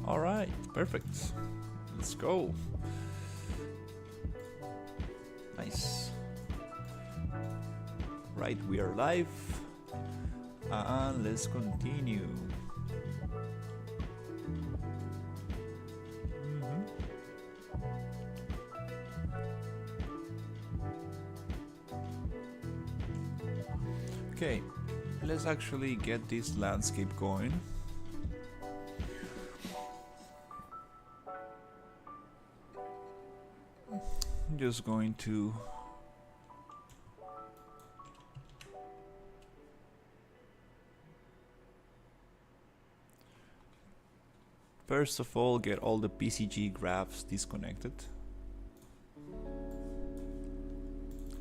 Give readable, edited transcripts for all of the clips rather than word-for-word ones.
All right, perfect. Let's go. Nice. Right, we are live. And let's continue. Okay, let's actually get this landscape going. I'm just going to first of all get all the PCG graphs disconnected.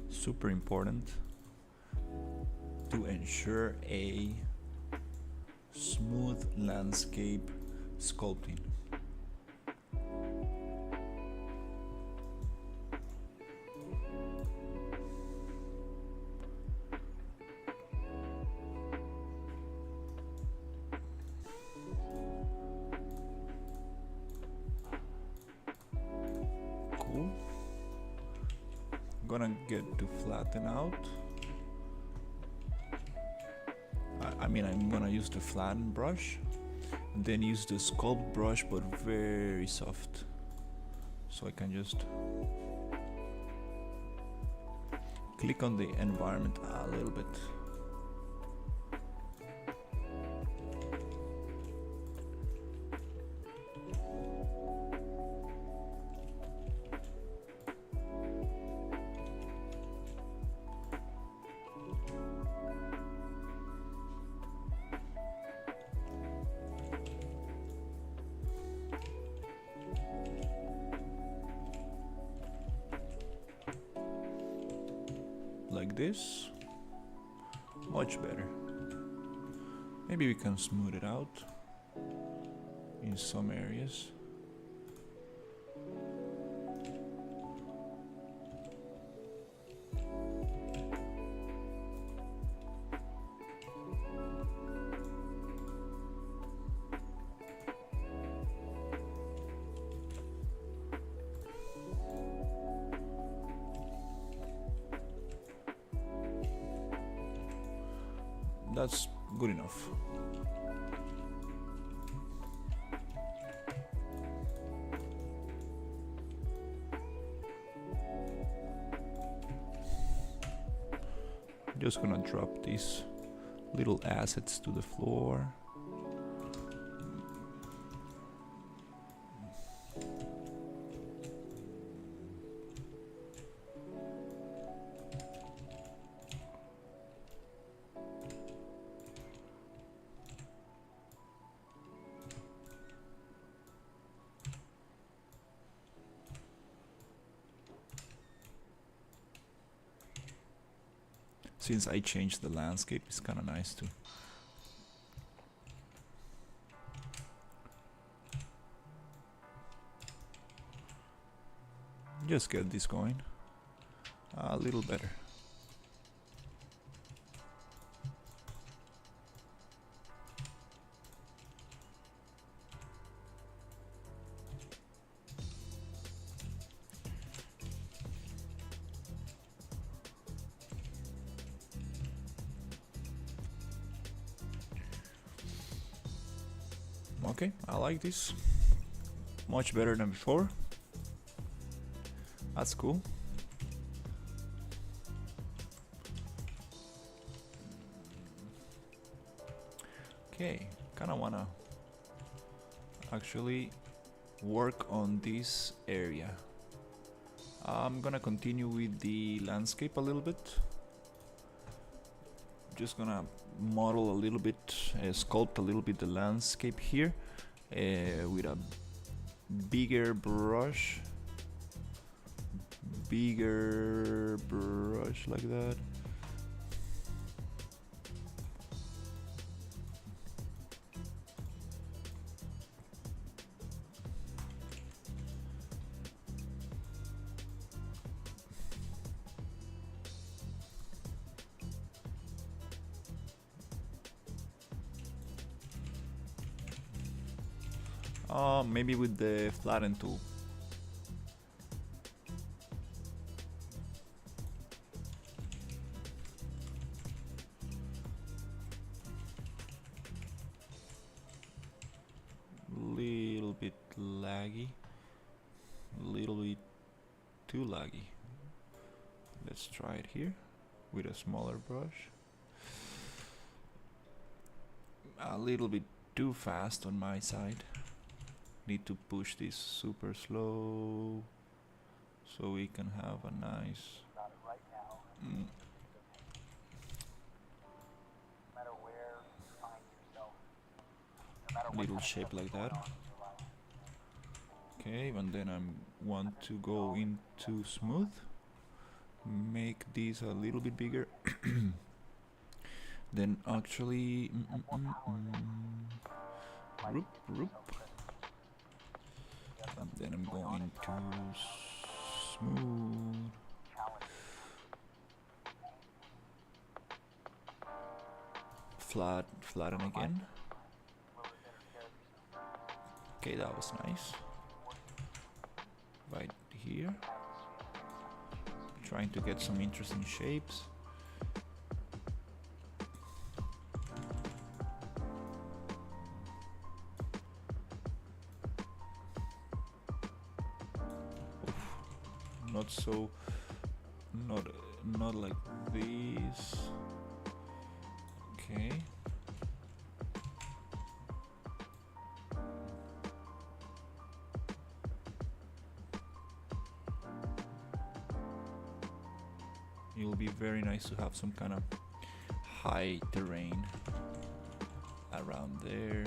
Super important to ensure a smooth landscape sculpting. Cool. I'm gonna get to flatten out. I'm gonna use the flatten brush and then use the sculpt brush, but very soft, so I can just click on the environment a little bit. Like this, much better. Maybe we can smooth it out in some areas. That's good enough. I'm just gonna drop these little assets to the floor. Since I changed the landscape, it's kind of nice to just get this going a little better. Okay, I like this. Much better than before. That's cool. Okay, kinda wanna actually work on this area. I'm gonna continue with the landscape a little bit. Just gonna model a little bit, sculpt a little bit the landscape here with a bigger brush like that. Maybe with the flatten tool. Little bit laggy. Little bit too laggy. Let's try it here with a smaller brush. A little bit too fast on my side. Need to push this super slow so we can have a nice little shape like that. Okay, and then I want to go into smooth. Make these a little bit bigger. Then actually roop. And then I'm going to smooth. Flatten again. Okay, that was nice. Right here. Trying to get some interesting shapes. Not so, not like this. Okay. It will be very nice to have some kind of high terrain around there.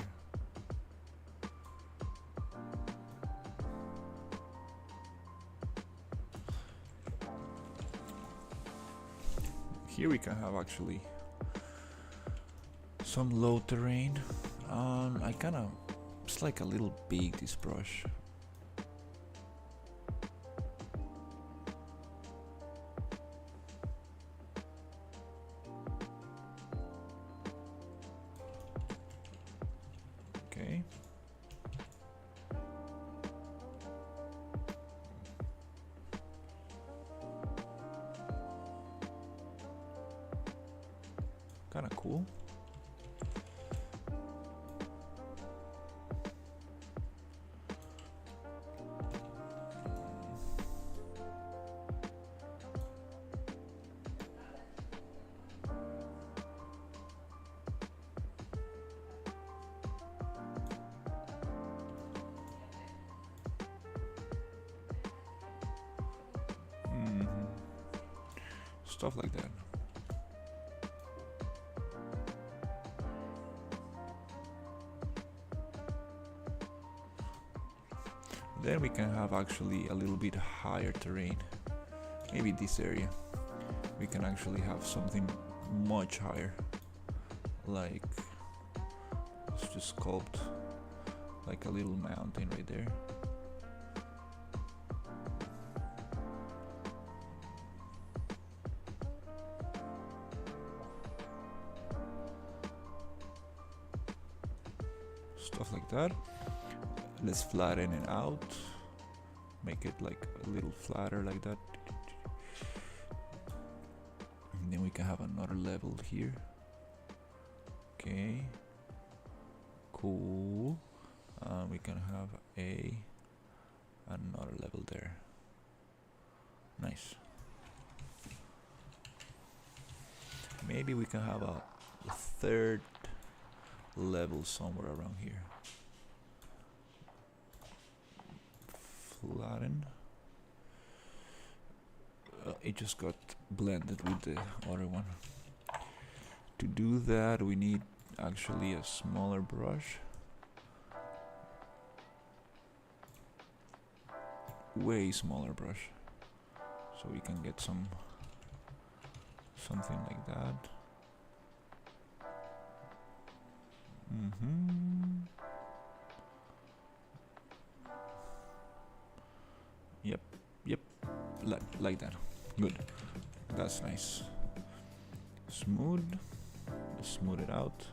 Here we can have actually some low terrain. I kind of, it's like a little big, this brush. Okay. Kind of cool. Stuff like that. Then we can have actually a little bit higher terrain. Maybe this area. We can actually have something much higher. Like, let's just sculpt like a little mountain right there. Stuff like that. Let's flatten it out. Make it like a little flatter like that. And then we can have another level here. Okay. Cool. We can have another level there. Nice. Maybe we can have a third level somewhere around here. Flatten. It just got blended with the other one. To do that, we need actually a smaller brush. Way smaller brush. So we can get something like that. Yep, like that. Good. That's nice. Smooth. Let's smooth it out.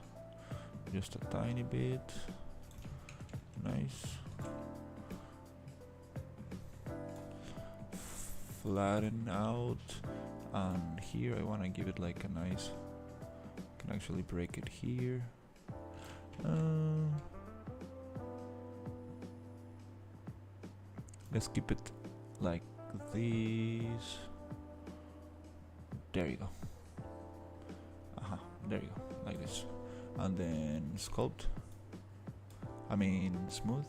Just a tiny bit. Nice. flatten out, and here I want to give it like a nice, can actually break it here. Let's keep it like this. There you go. There you go, like this. And then sculpt. I mean smooth.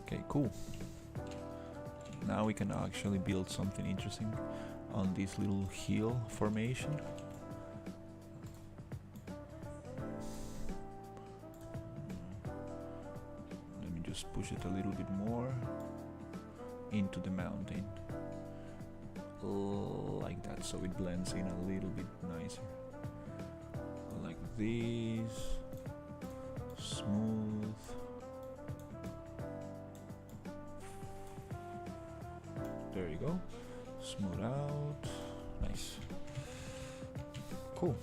Okay, cool. Now we can actually build something interesting on this little hill formation. Let me just push it a little bit more into the mountain, like that, so it blends in a little bit nicer. Like this, smooth. There you go. Smooth out. Nice. Cool.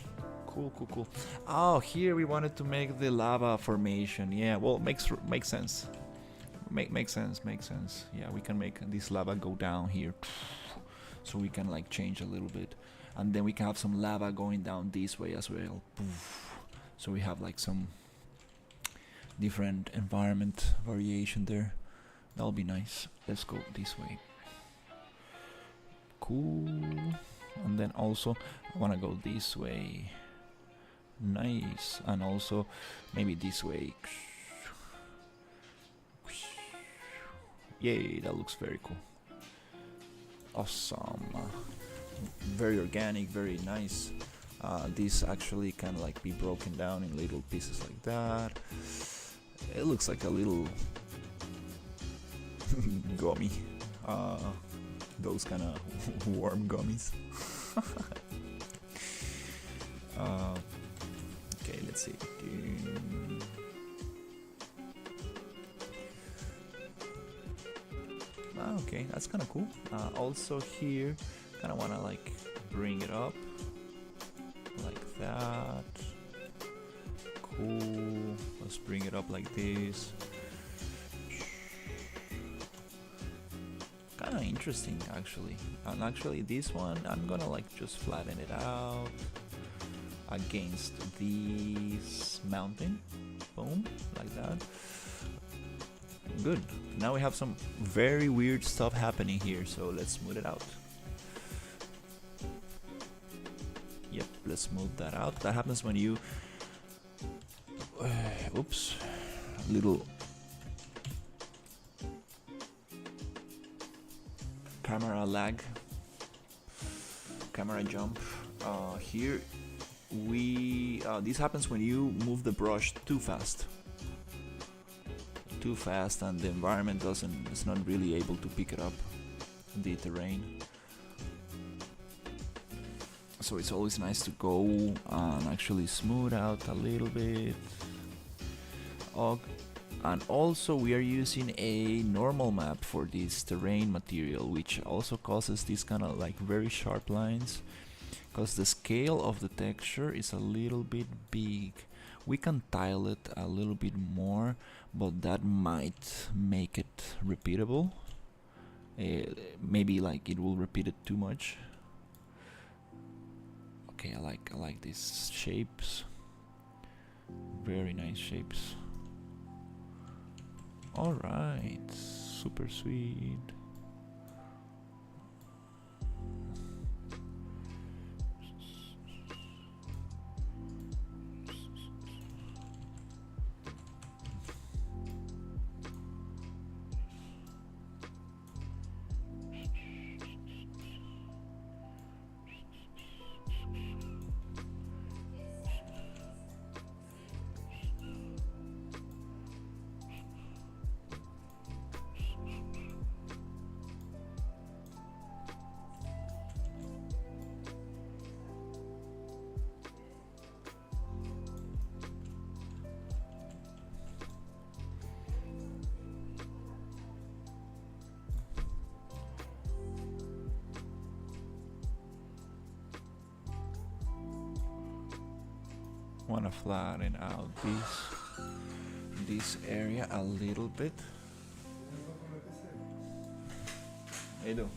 Cool. Oh, here we wanted to make the lava formation. Yeah, well, makes sense. Makes sense. Yeah, we can make this lava go down here, so we can like change a little bit, and then we can have some lava going down this way as well. So we have like some different environment variation there. That'll be nice. Let's go this way. Cool. And then also I want to go this way. Nice. And also maybe this way. Yay, that looks very cool. Awesome. Very organic, very nice. This actually can like be broken down in little pieces like that. It looks like a little gummy. Those kind of warm gummies. Okay, let's see. Okay, that's kind of cool. Also here, kind of want to like bring it up like that. Cool. Let's bring it up like this. Kind of interesting actually. And actually this one I'm gonna like just flatten it out against this mountain. Boom, like that. Good. Now we have some very weird stuff happening here, so let's smooth it out. Yep, let's smooth that out. That happens when you oops, little camera lag, camera jump. Here we this happens when you move the brush too fast, and the environment is not really able to pick it up, the terrain. So it's always nice to go and actually smooth out a little bit. And also we are using a normal map for this terrain material, which also causes these kind of like very sharp lines, because the scale of the texture is a little bit big. We can tile it a little bit more, but that might make it repeatable. Maybe like it will repeat it too much. Okay, I like these shapes. Very nice shapes. All right, super sweet. wanna flatten out this area a little bit. Hey, do.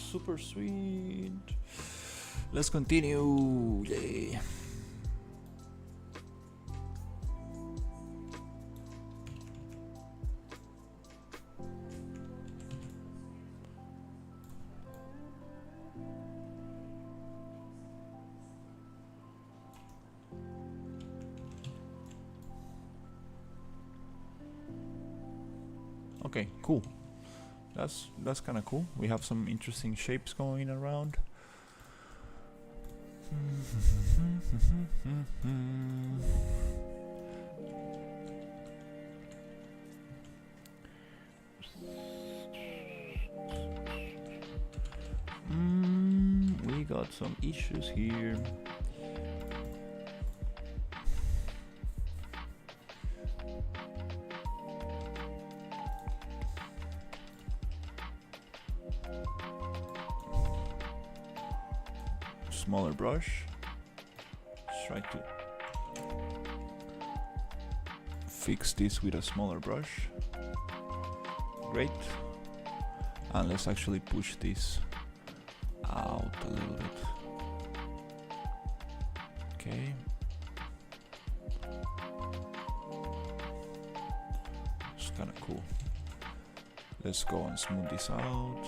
Super sweet. Let's continue. Yay. Okay, cool. That's kind of cool. We have some interesting shapes going around. We got some issues here. Smaller brush. Let's try to fix this with a smaller brush. Great. And let's actually push this out a little bit. Okay. It's kind of cool. Let's go and smooth this out.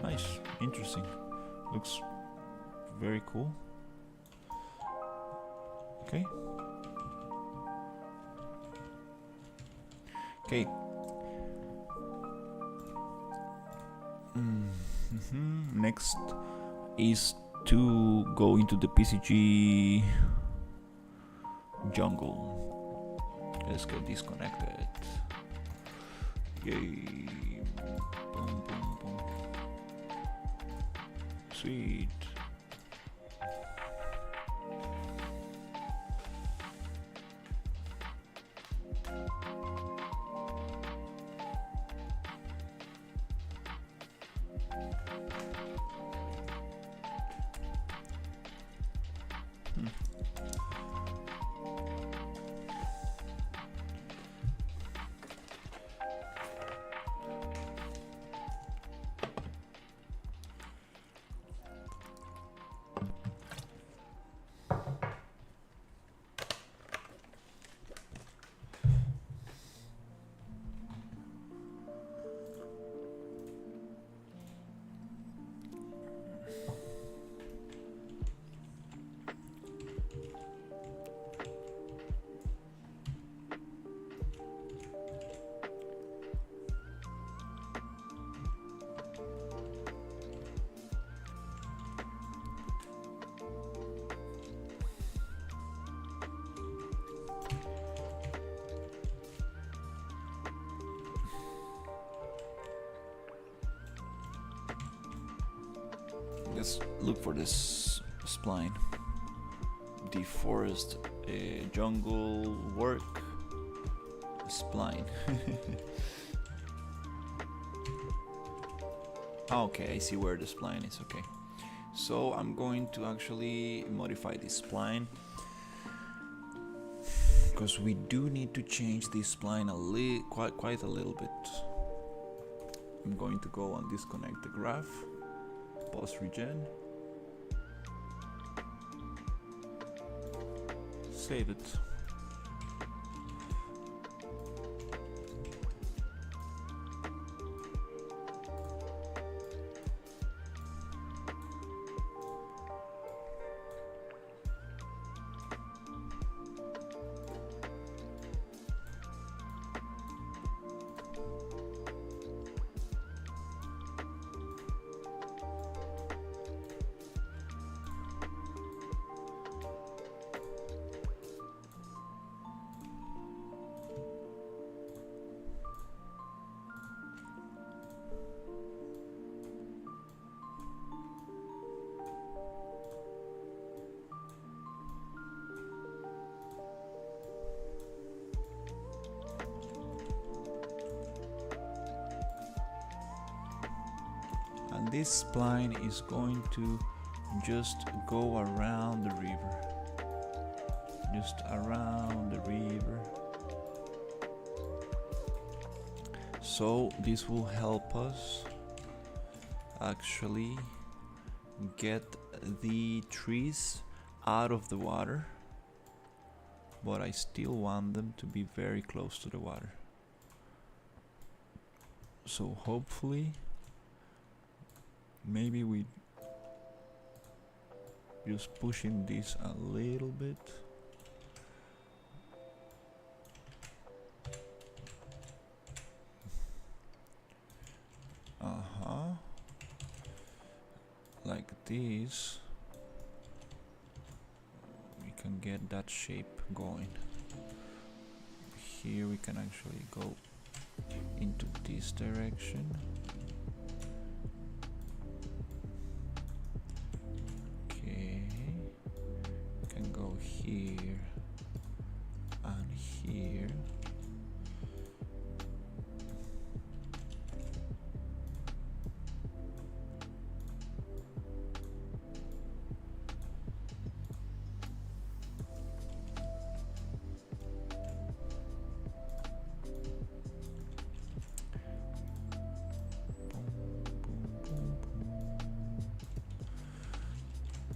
Nice, interesting. Looks very cool. Okay. Okay. Next is to go into the PCG jungle. Let's get disconnected. Yay. Boom, boom, boom. Sweet. Let's look for this spline. Deforest jungle work spline. Okay, I see where the spline is. Okay, so I'm going to actually modify this spline because we do need to change this spline quite a little bit. I'm going to go and disconnect the graph. Pause regen. Save it. this spline is going to just go around the river. Just around the river. So this will help us actually get the trees out of the water, but I still want them to be very close to the water. So hopefully, maybe we just pushing this a little bit. Like this, we can get that shape going. Here we can actually go into this direction. Okay, we can go here and here.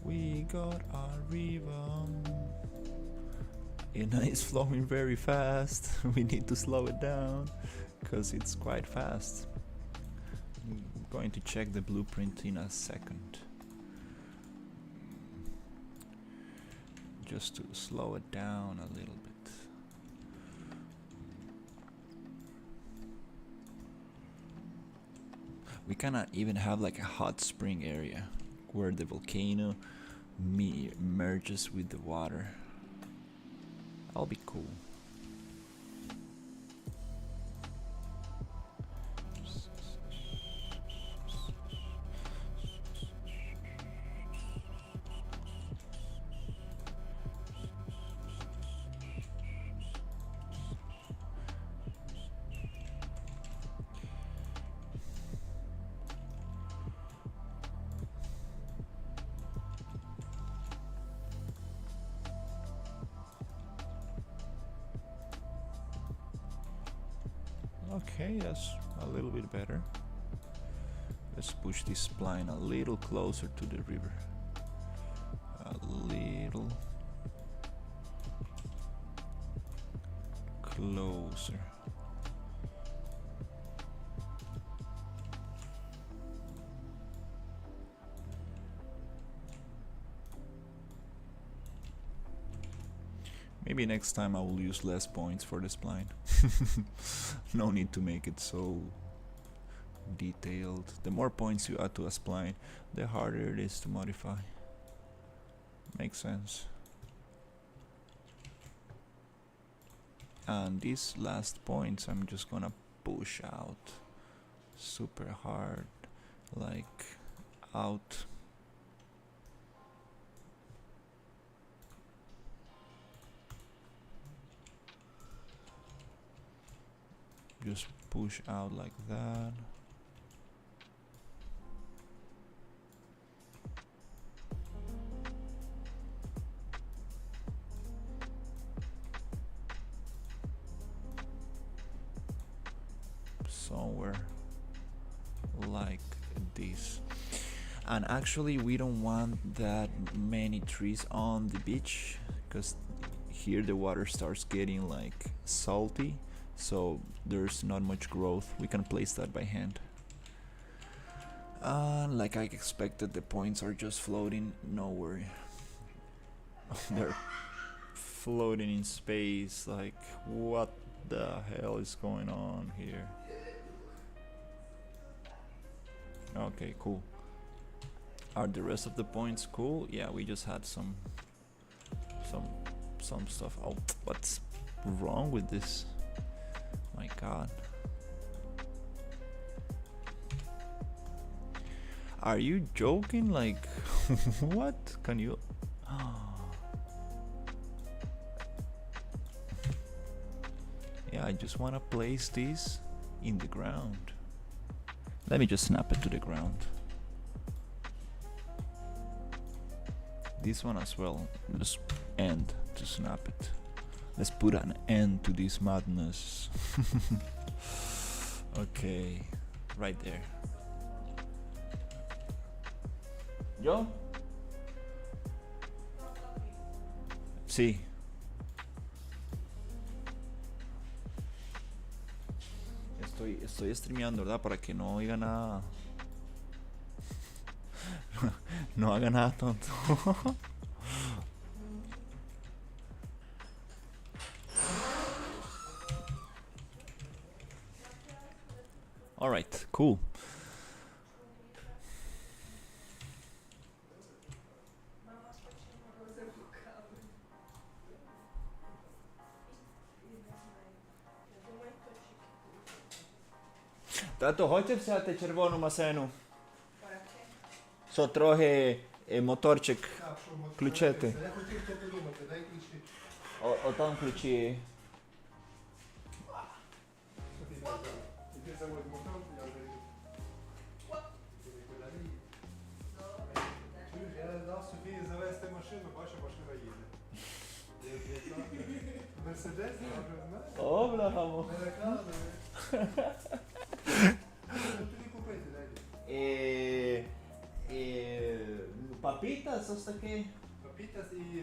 We got our river. And it's flowing very fast. We need to slow it down because it's quite fast. I'm going to check the blueprint in a second. Just to slow it down a little bit. We cannot even have like a hot spring area where the volcano merges with the water. That'll be cool. Okay, that's a little bit better. Let's push this spline a little closer to the river. A little closer. Maybe next time I will use less points for the spline. No need to make it so detailed. The more points you add to a spline, the harder it is to modify. Makes sense. And these last points I'm just gonna push out super hard, like out. Just push out like that. Somewhere like this. And actually we don't want that many trees on the beach, because here the water starts getting like salty, so there's not much growth. We can place that by hand. Like I expected, the points are just floating nowhere. They're floating in space. Like, what the hell is going on here? Okay, cool. Are the rest of the points cool? Yeah, we just had some stuff. Oh, what's wrong with this? My god. Are you joking? Like, what? Can you? Yeah, I just want to place this in the ground. Let me just snap it to the ground. This one as well. Just end to snap it. Let's put an end to this madness. Okay, right there. ¿Yo? Sí. Estoy streameando, ¿verdad? Para que no oiga nada. No haga nada tonto. Alright, cool. Тато, хочете взяти червону масену? Що трохи моторчик включити? Я хотів то подумати, дай ключі. О там ключі. Іди заводь мотор, я вже йду. Чуєш, я дав Софії завести машину, бачу, машина їде. Мерседес, я вже знаю. О, бляхамо. Не наказує. Що тобі купити, дай? Папітас, ось таке. Папітас і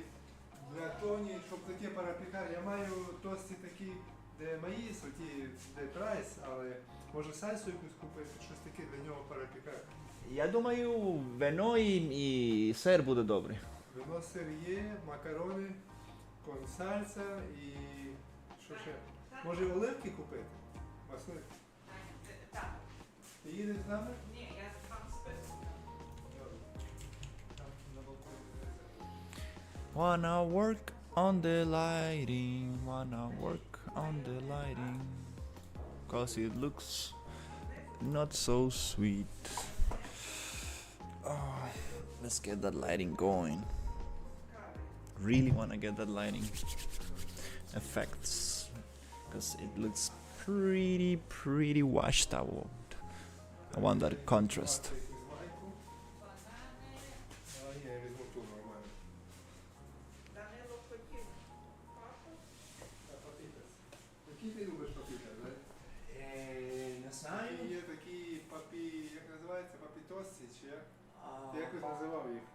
для Тоні, щоб таке перепікати. Я маю тості такі, де маїс, оті, де прайс, але може сальсу якусь купити, щось таке для нього перепікати. Я думаю, вино і сир буде добре. Вино, сир є, макарони, кон сальса і що ще? Може оливки купити? Маслини. Так. Ти їдеш з нами? Ні, я там списку. Там на балконі. Wanna work on the lighting, wanna work on the lighting, cause it looks not so sweet. Oh, let's get that lighting going. Really wanna get that lighting effects, cause it looks pretty washed out. I want that contrast. А, я візьму ту нормально. Данило хотів папу. Папітас. Який ти любиш папітас, да? Не Такі є такі папі, як називається, папітосці, чи як? Ти якось називав їх.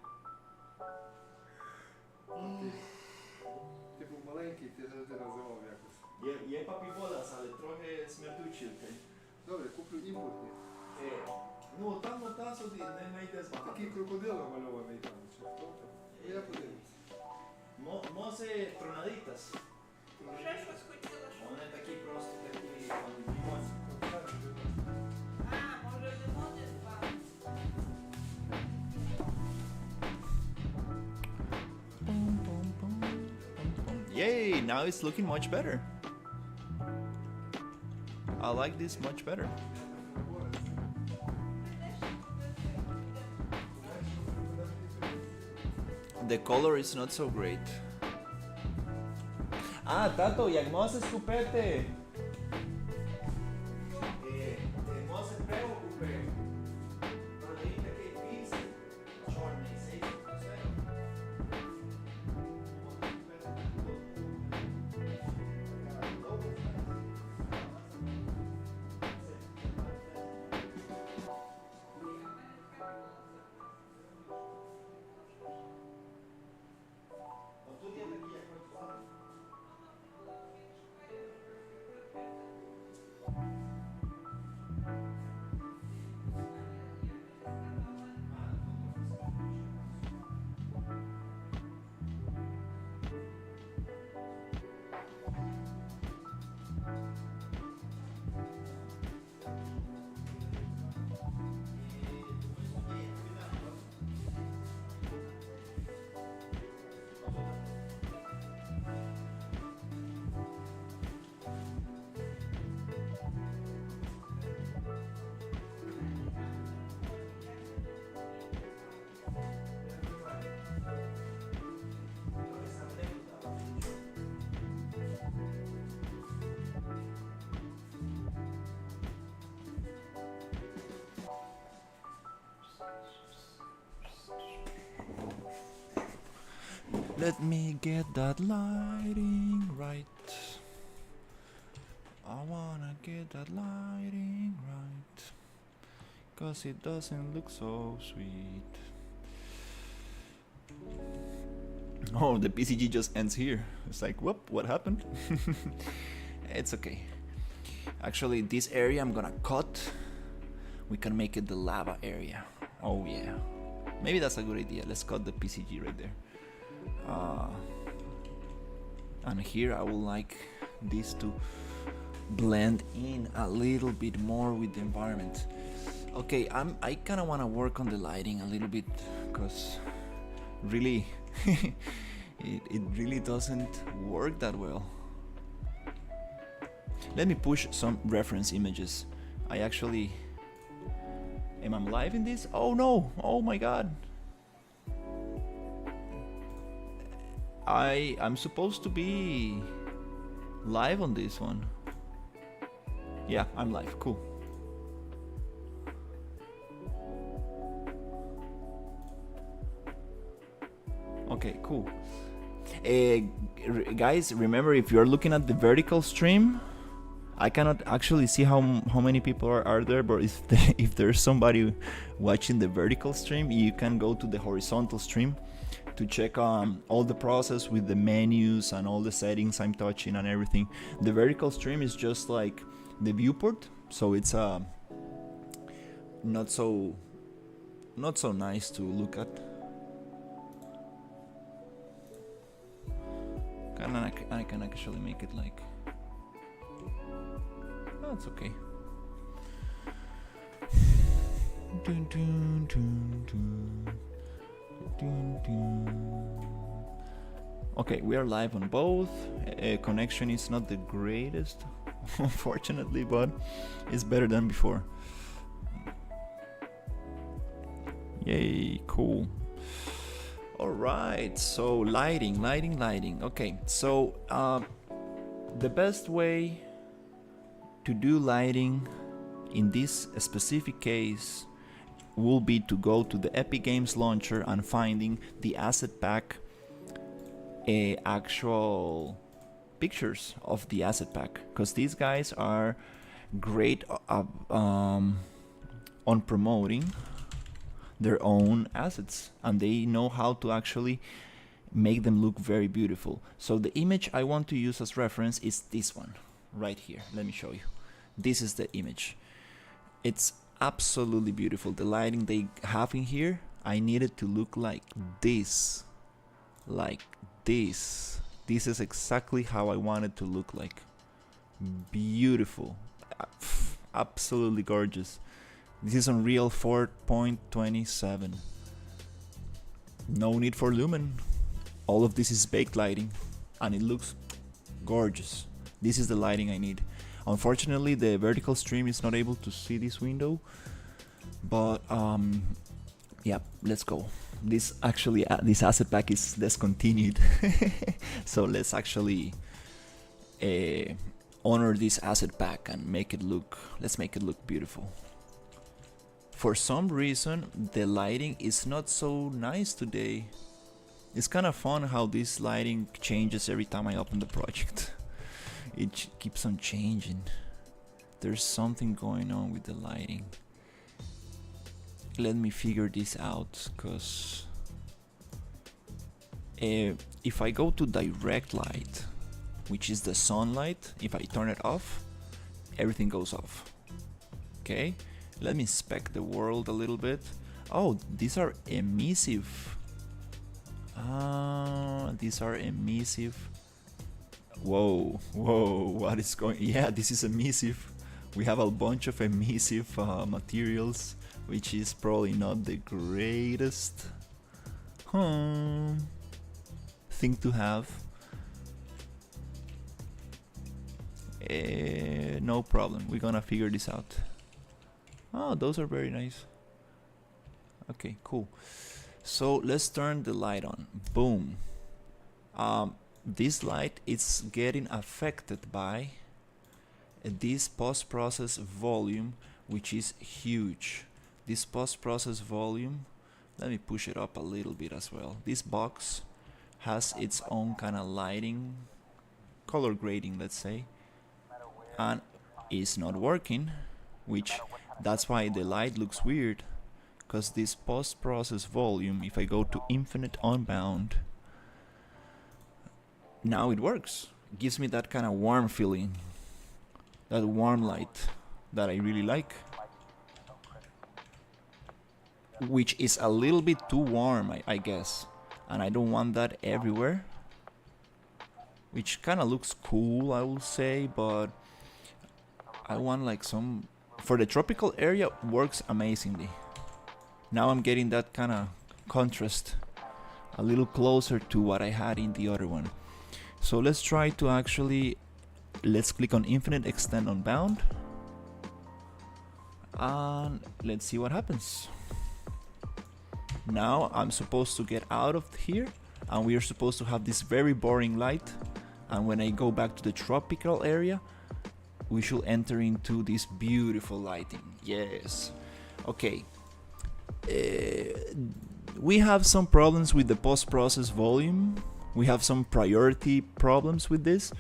Папі. Ти був маленький, ти завжди називав якось. Є папіболас, але трохи смердючий. Добре, куплю імпортні. Ну, там ота сюди не йде з Такий крокодил намальований там, чи хто там. Ну, я подивлюсь. Мосе тронадитас. Вже щось хотіла, що... Вони такі просто такі. А, може лимони два? Yay, now it's looking much better. I like this much better. The color is not so great. Tato, як можеш купити? Може пиво купити. Продають такий піс чорний, 60%. Let me get that lighting right. I wanna get that lighting right. Cause it doesn't look so sweet. Oh, the PCG just ends here. It's like, whoop, what happened? It's okay. Actually, this area I'm gonna cut. We can make it the lava area. Oh yeah. Maybe that's a good idea. Let's cut the PCG right there. And here I would like this to blend in a little bit more with the environment. Okay, I kind of want to work on the lighting a little bit, because really it really doesn't work that well. Let me push some reference images. I actually... Am I live in this? Oh no! Oh my god! I'm supposed to be live on this one. Yeah, I'm live. Cool. Okay, cool. Guys, remember, if you're looking at the vertical stream, I cannot actually see how many people are there, but if there's somebody watching the vertical stream, you can go to the horizontal stream to check all the process with the menus and all the settings I'm touching and everything. The vertical stream is just like the viewport, so it's not so nice to look at. I can actually make it like... Oh, it's okay. Dun, dun, dun, dun. Dun, dun. Okay, we are live on both. Connection is not the greatest, unfortunately, but it's better than before. Yay, cool. Alright, so lighting. Okay, so the best way to do lighting in this specific case will be to go to the Epic Games launcher and finding the asset pack, actual pictures of the asset pack, because these guys are great on promoting their own assets, and they know how to actually make them look very beautiful. So the image I want to use as reference is this one right here. Let me show you. This is the image. It's absolutely beautiful. The lighting they have in here, I need it to look like this. Like this. This is exactly how I want it to look like. Beautiful. Absolutely gorgeous. This is Unreal 4.27. No need for lumen. All of this is baked lighting, and it looks gorgeous. This is the lighting I need. Unfortunately, the vertical stream is not able to see this window, but yeah, let's go. This actually, this asset pack is discontinued, so let's actually honor this asset pack and make it look. Let's make it look beautiful. For some reason, the lighting is not so nice today. It's kind of fun how this lighting changes every time I open the project. It keeps on changing. There's something going on with the lighting. Let me figure this out, because if I go to direct light, which is the sunlight, if I turn it off, everything goes off. Okay? Let me inspect the world a little bit. Oh, these are emissive. These are emissive. Whoa, what is going... Yeah, this is emissive. We have a bunch of emissive materials, which is probably not the greatest thing to have. No problem, we're gonna figure this out. Oh, those are very nice. Okay, cool. So let's turn the light on. Boom. This light is getting affected by this post-process volume, which is huge. This post-process volume, let me push it up a little bit as well. This box has its own kind of lighting, color grading, let's say, and is not working, which that's why the light looks weird, because this post-process volume, if I go to infinite unbound, now it works. It gives me that kind of warm feeling, that warm light that I really like, which is a little bit too warm, I guess, and I don't want that everywhere, which kind of looks cool, I will say, but I want like some, for the tropical area, works amazingly. Now I'm getting that kind of contrast a little closer to what I had in the other one. So let's try to actually, let's click on infinite extend unbound, and let's see what happens. Now I'm supposed to get out of here, and we are supposed to have this very boring light, and when I go back to the tropical area, we should enter into this beautiful lighting. Yes. Okay. We have some problems with the post-process volume. We have some priority problems with this.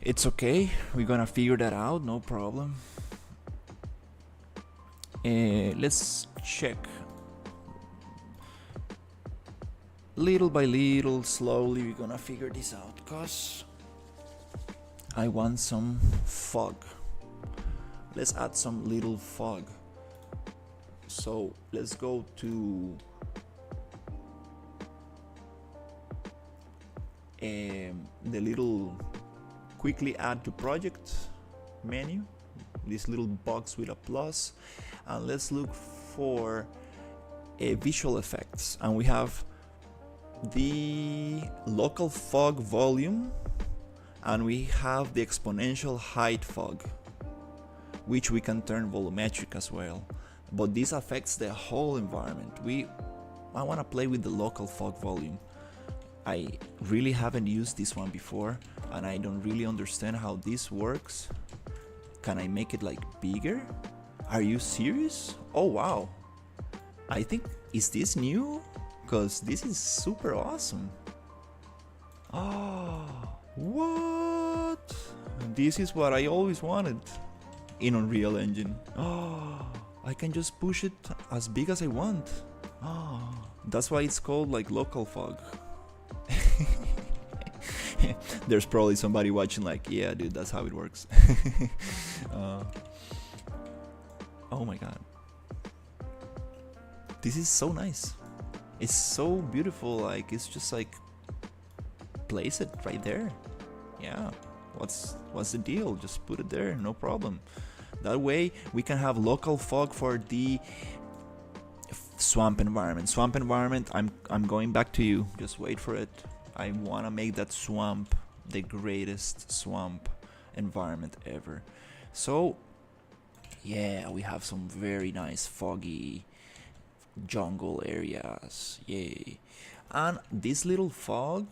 It's okay. We're gonna figure that out. No problem. Let's check. Little by little, slowly, we're gonna figure this out, cause I want some fog. Let's add some little fog. So let's go to the little quickly add to project menu, this little box with a plus, and let's look for visual effects, and we have the local fog volume, and we have the exponential height fog, which we can turn volumetric as well, but this affects the whole environment. I want to play with the local fog volume. I really haven't used this one before, and I don't really understand how this works. Can I make it like bigger? Are you serious? Oh wow, I think, is this new? Because this is super awesome. Oh, what? This is what I always wanted in Unreal Engine. Oh, I can just push it as big as I want. Oh, that's why it's called like local fog. There's probably somebody watching like, yeah dude, that's how it works. Oh my god, this is so nice. It's so beautiful, like it's just like, place it right there. Yeah, what's the deal? Just put it there, no problem. That way we can have local fog for the swamp environment. Swamp environment, I'm going back to you. Just wait for it. I want to make that swamp the greatest swamp environment ever. So yeah, we have some very nice foggy jungle areas. Yay. And this little fog,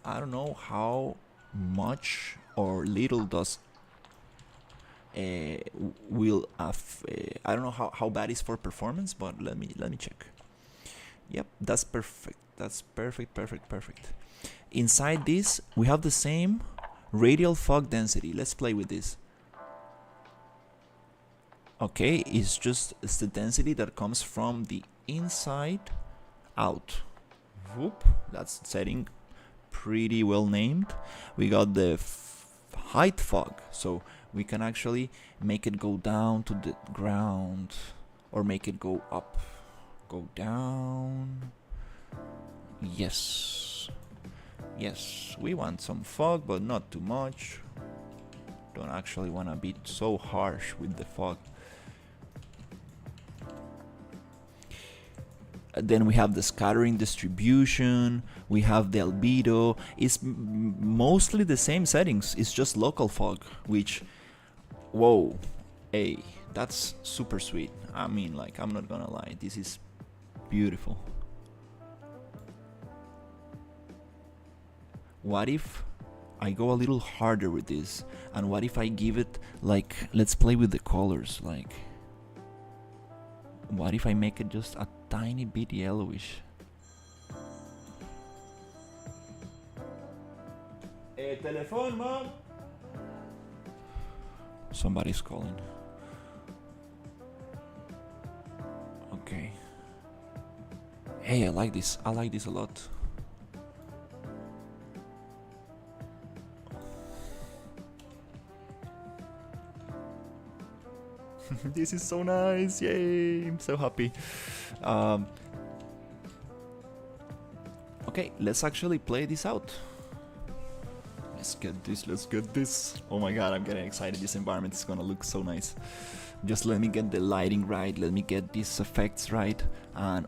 I don't know how much or little does will I don't know how bad it's for performance, but let me check. Yep, that's perfect. That's perfect. Inside this we have the same radial fog density. Let's play with this. Okay, it's the density that comes from the inside out. Whoop, that's setting pretty well named. We got the height fog, so we can actually make it go down to the ground, or make it go up, go down. Yes, we want some fog, but not too much. Don't actually want to be so harsh with the fog. Then we have the scattering distribution, we have the albedo. It's mostly the same settings, it's just local fog, which, whoa, hey, that's super sweet. I mean, like, I'm not gonna lie, this is beautiful. What if I go a little harder with this? And what if I give it, like, let's play with the colors, like, what if I make it just a tiny bit yellowish? Telephone, mom. Somebody's calling. Okay. Hey, I like this. I like this a lot. This is so nice. Yay! I'm so happy. Okay, let's actually play this out. Let's get this. Oh my god, I'm getting excited. This environment is gonna look so nice. Just let me get the lighting right, let me get these effects right, and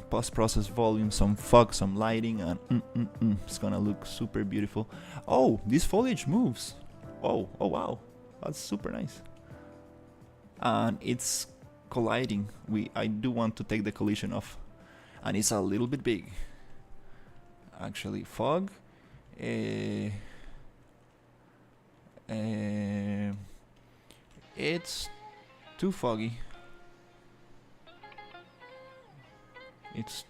post-process volume, some fog, some lighting, and it's gonna look super beautiful. Oh, this foliage moves. Oh wow, that's super nice. And it's colliding. I do want to take the collision off, and it's a little bit big. Actually, fog. It's too foggy. It's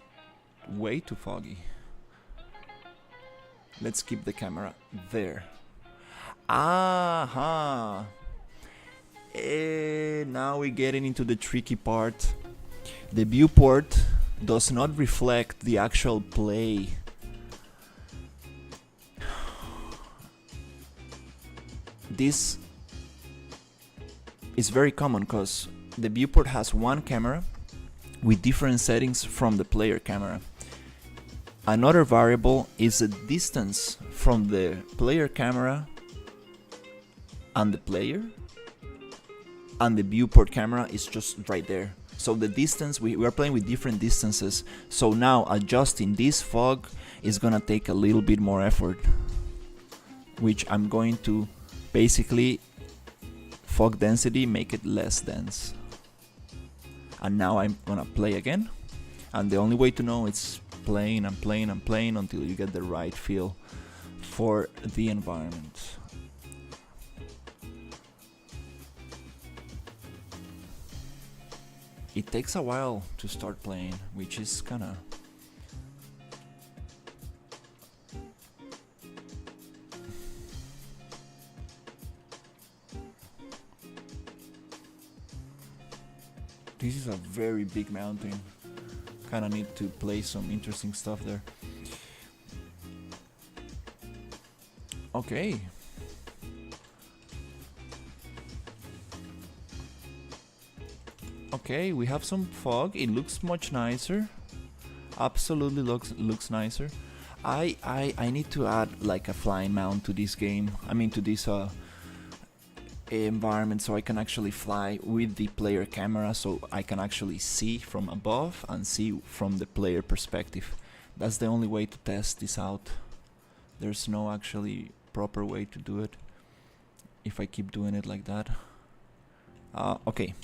way too foggy. Let's keep the camera there. Aha! Now we're getting into the tricky part. The viewport does not reflect the actual play. This is very common because the viewport has one camera with different settings from the player camera. Another variable is the distance from the player camera and the player, and the viewport camera is just right there. So the distance, we are playing with different distances, so now adjusting this fog is gonna take a little bit more effort, which I'm going to basically fog density, make it less dense. And now I'm gonna play again, and the only way to know it's playing and playing and playing until you get the right feel for the environment. It takes a while to start playing, which is kinda this is a very big mountain. Kinda need to play some interesting stuff there. Okay. Okay, we have some fog. It looks much nicer. Absolutely looks nicer. I need to add like a flying mount to this game. I mean to this environment, so I can actually fly with the player camera, so I can actually see from above and see from the player perspective. That's the only way to test this out. There's no actually proper way to do it if I keep doing it like that. Okay.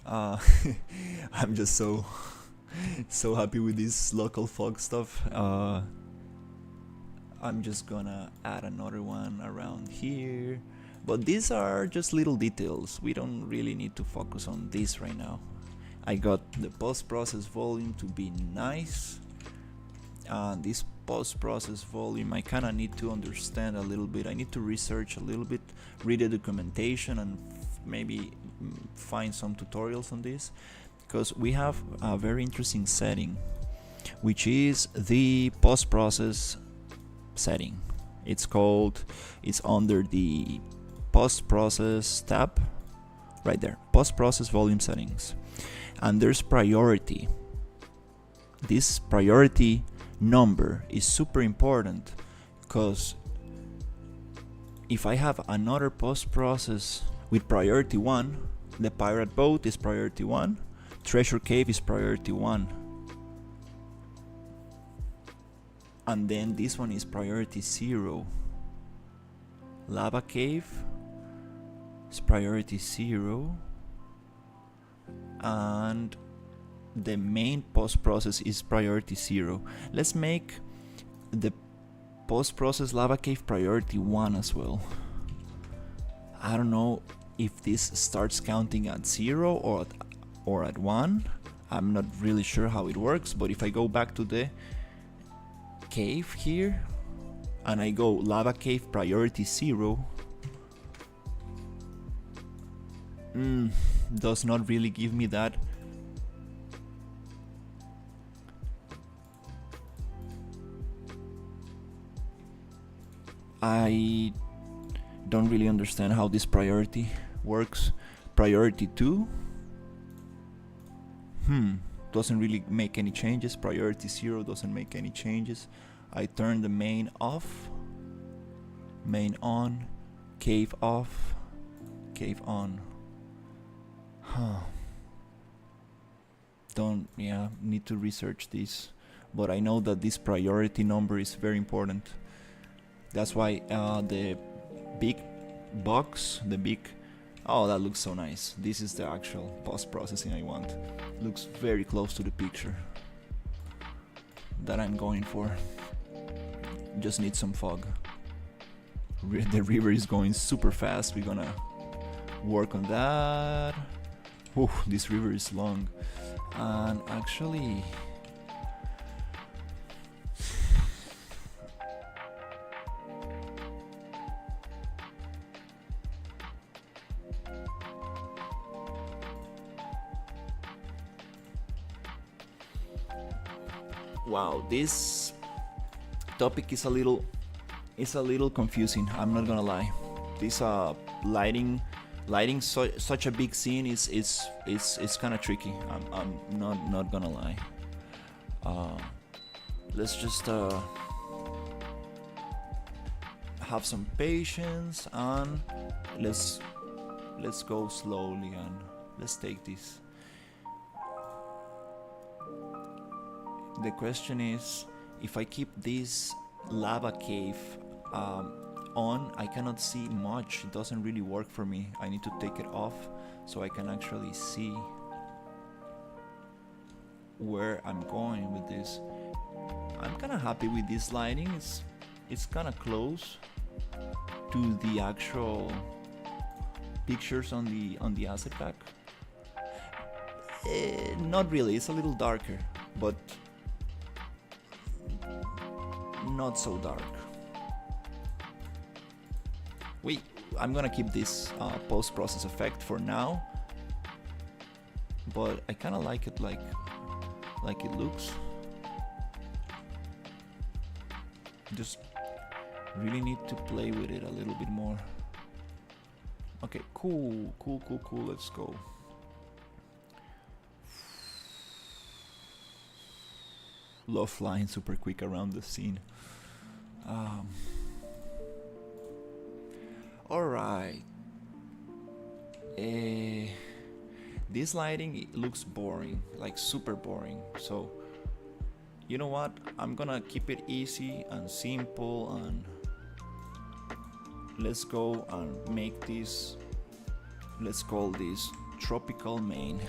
I'm just so happy with this local fog stuff. I'm just gonna add another one around here, but these are just little details. We don't really need to focus on this right now. I got the post-process volume to be nice, and this post-process volume I kinda need to understand a little bit. I need to research a little bit, read the documentation, and maybe find some tutorials on this, because we have a very interesting setting, which is the post-process setting. It's under the post-process tab right there, post-process volume settings, and there's priority. This priority number is super important, because if I have another post-process with priority 1, the pirate boat is priority 1, treasure cave is priority 1, and then this one is priority 0, lava cave is priority 0, and the main post-process is priority 0. Let's make the post-process lava cave priority 1 as well. I don't know if this starts counting at 0 or at 1. I'm not really sure how it works, but if I go back to the cave here and I go lava cave priority 0, does not really give me that. I don't really understand how this priority works. Priority 2, doesn't really make any changes. Priority 0 doesn't make any changes. I turn the main off, main on, cave off, cave on. Need to research this, but I know that this priority number is very important. That's why the big box, oh, that looks so nice. This is the actual post-processing I want. Looks very close to the picture that I'm going for. Just need some fog. The river is going super fast. We're gonna work on that. Ooh, this river is long. And actually, wow, this topic is a little confusing. I'm not gonna lie. This lighting such a big scene is kind of tricky. I'm not gonna lie. Let's just have some patience and let's go slowly and let's take this. The question is, if I keep this lava cave on, I cannot see much. It doesn't really work for me. I need to take it off so I can actually see where I'm going with this. I'm kind of happy with this lighting. It's kind of close to the actual pictures on the asset pack. Not really. It's a little darker, but not so dark. I'm gonna keep this post-process effect for now, but I kind of like it like it looks. Just really need to play with it a little bit more. Okay, cool. Let's go. Love flying super quick around the scene. Alright. This lighting looks boring, like super boring. So, you know what? I'm gonna keep it easy and simple and let's go and make this, let's call this tropical main.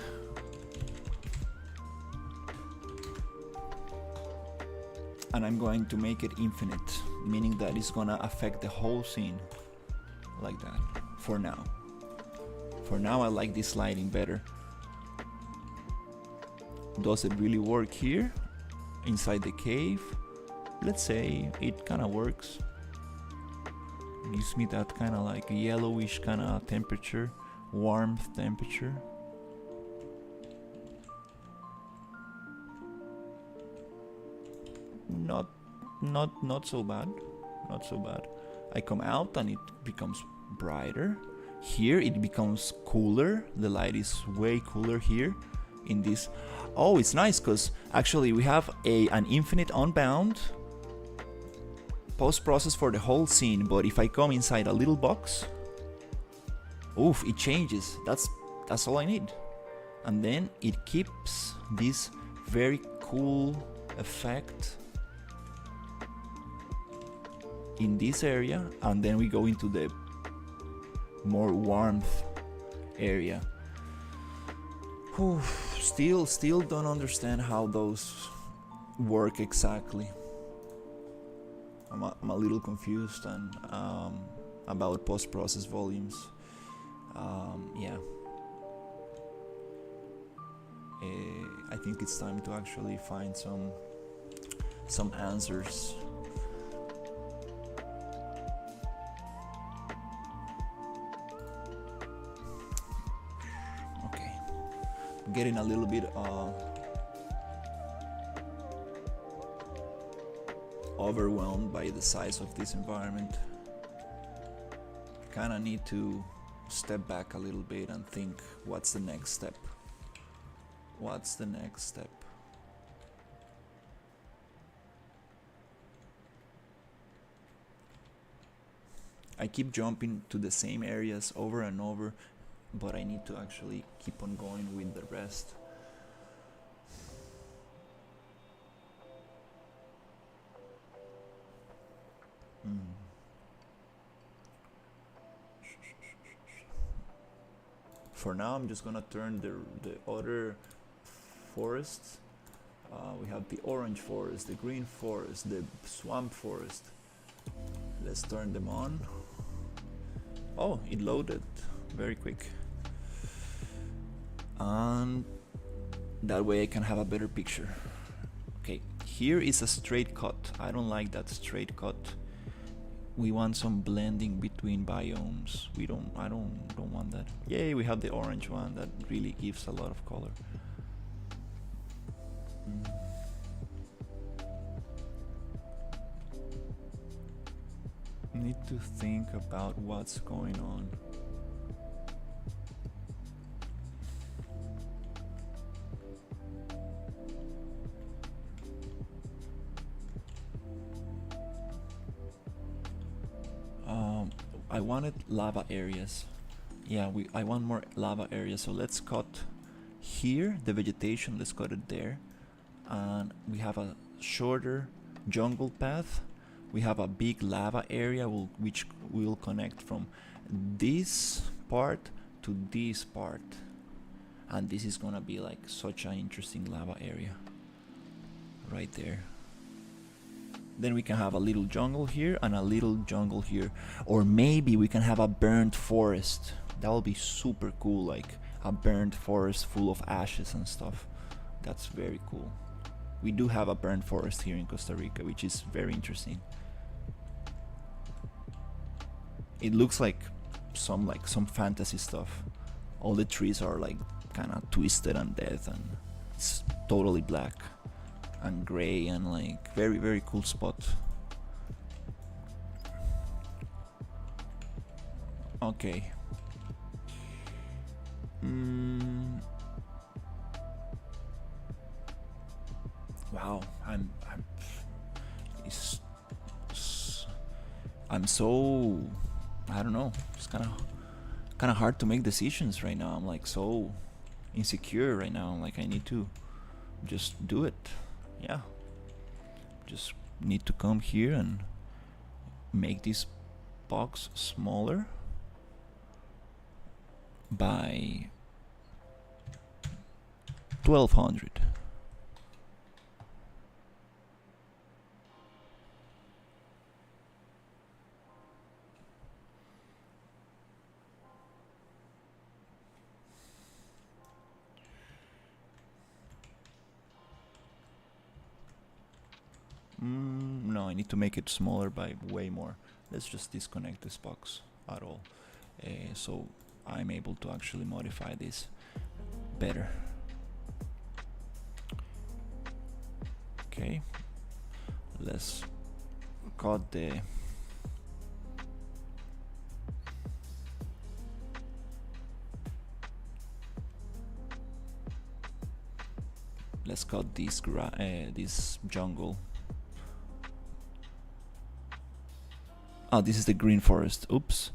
And I'm going to make it infinite, meaning that it's gonna affect the whole scene like that for now. For now, I like this lighting better. Does it really work here inside the cave? Let's say it kind of works. Gives me that kind of like yellowish kind of temperature, warmth temperature. Not so bad. Not so bad. I come out and it becomes brighter. Here it becomes cooler. The light is way cooler here in this. Oh, it's nice because actually we have an infinite unbound post-process for the whole scene, but if I come inside a little box, oof, it changes. That's all I need. And then it keeps this very cool effect in this area, and then we go into the more warmth area. Whew, still don't understand how those work exactly. I'm a little confused and about post-process volumes. Yeah. I think it's time to actually find some answers. Okay, getting a little bit overwhelmed by the size of this environment. Kinda need to step back a little bit and think, what's the next step? What's the next step? I keep jumping to the same areas over and over, but I need to actually keep on going with the rest. For now, I'm just gonna turn the other forests. We have the orange forest, the green forest, the swamp forest. Let's turn them on. Oh, it loaded very quick. And that way I can have a better picture. Okay, here is a straight cut. I don't like that straight cut. We want some blending between biomes. I don't want that. Yay, we have the orange one that really gives a lot of color. Need to think about what's going on. I wanted lava areas. Yeah, I want more lava areas. So let's cut here the vegetation. Let's cut it there, and we have a shorter jungle path. We have a big lava area which will connect from this part to this part, and this is gonna be like such an interesting lava area right there. Then we can have a little jungle here and a little jungle here, or maybe we can have a burnt forest. That will be super cool, like a burnt forest full of ashes and stuff. That's very cool. We do have a burnt forest here in Costa Rica, which is very interesting. It looks like some fantasy stuff. All the trees are like kind of twisted and dead, and it's totally black and gray, and like very, very cool spot. Okay. Wow, I'm so, I don't know, it's kind of hard to make decisions right now. I'm like so insecure right now. Like I need to just do it. Yeah, just need to come here and make this box smaller by 1200. No, I need to make it smaller by way more. Let's just disconnect this box at all, so I'm able to actually modify this better. Okay, let's cut the this jungle. Oh, this is the green forest. Oops.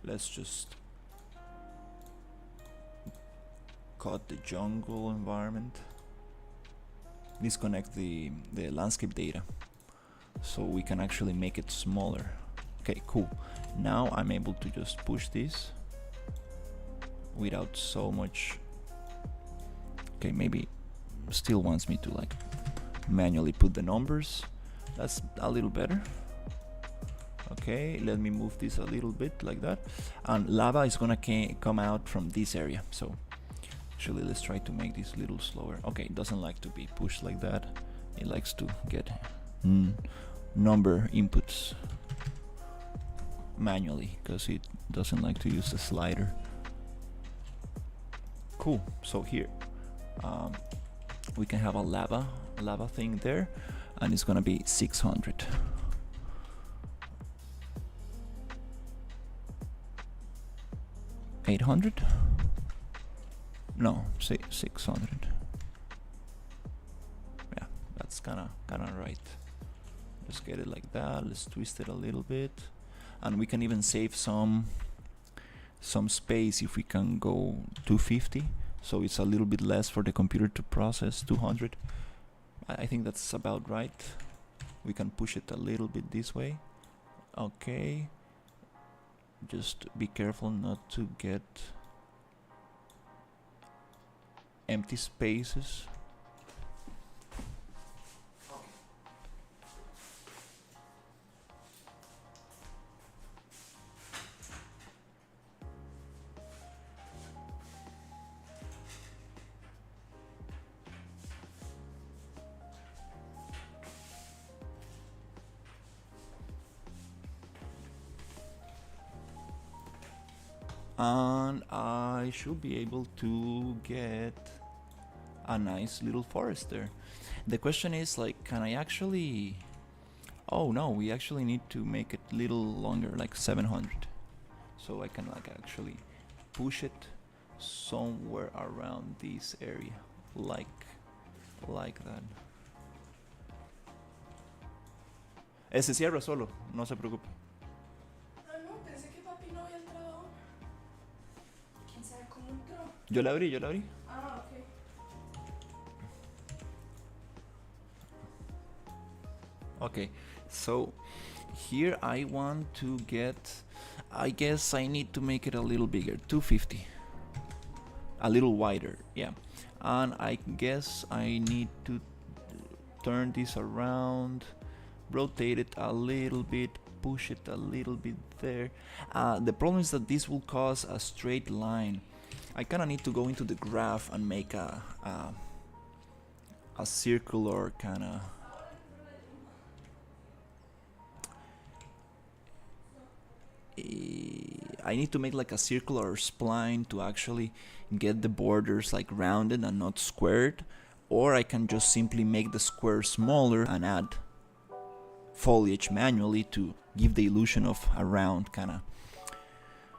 Let's just cut the jungle environment. Disconnect the landscape data so we can actually make it smaller. Okay, cool. Now I'm able to just push this without so much. Okay, maybe still wants me to like manually put the numbers. That's a little better. Okay, let me move this a little bit like that. And lava is gonna come out from this area. So actually, let's try to make this a little slower. Okay, it doesn't like to be pushed like that. It likes to get number inputs manually because it doesn't like to use the slider. Cool. So here we can have a lava thing there, and it's gonna be 600. $800? No, say 600. Yeah, that's kinda right. Just get it like that. Let's twist it a little bit, and we can even save some space if we can go 250. So it's a little bit less for the computer to process. 200. I think that's about right. We can push it a little bit this way. Okay. Just be careful not to get empty spaces. And I should be able to get a nice little forest there. The question is, like, can I actually... Oh no, we actually need to make it a little longer, like 700. So I can like actually push it somewhere around this area, like that. Ese cierra solo, no se preocupe. Ah, no, pensé que papi no había entrado aún. ¿Quién sabe cómo entró? Yo la abrí. Ah, ok. Okay, so here I want to get, I guess I need to make it a little bigger, 250, a little wider, yeah. And I guess I need to turn this around, rotate it a little bit, push it a little bit there. The problem is that this will cause a straight line. I kind of need to go into the graph and make a circular kind of... I need to make like a circular spline to actually get the borders like rounded and not squared, or I can just simply make the square smaller and add foliage manually to give the illusion of a round kind of,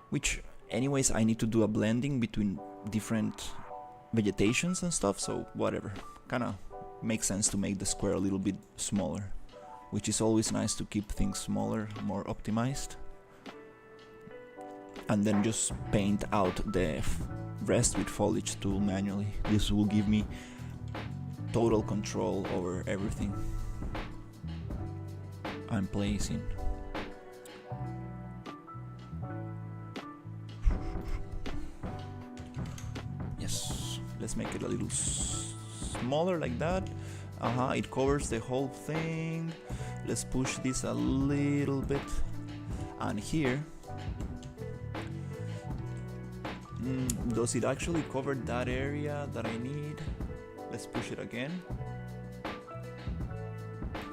which anyways I need to do a blending between different vegetations and stuff, so whatever, kind of makes sense to make the square a little bit smaller, which is always nice to keep things smaller, more optimized. And then just paint out the rest with foliage tool manually. This will give me total control over everything I'm placing. Yes, let's make it a little smaller like that. It covers the whole thing. Let's push this a little bit. And here, does it actually cover that area that I need? Let's push it again.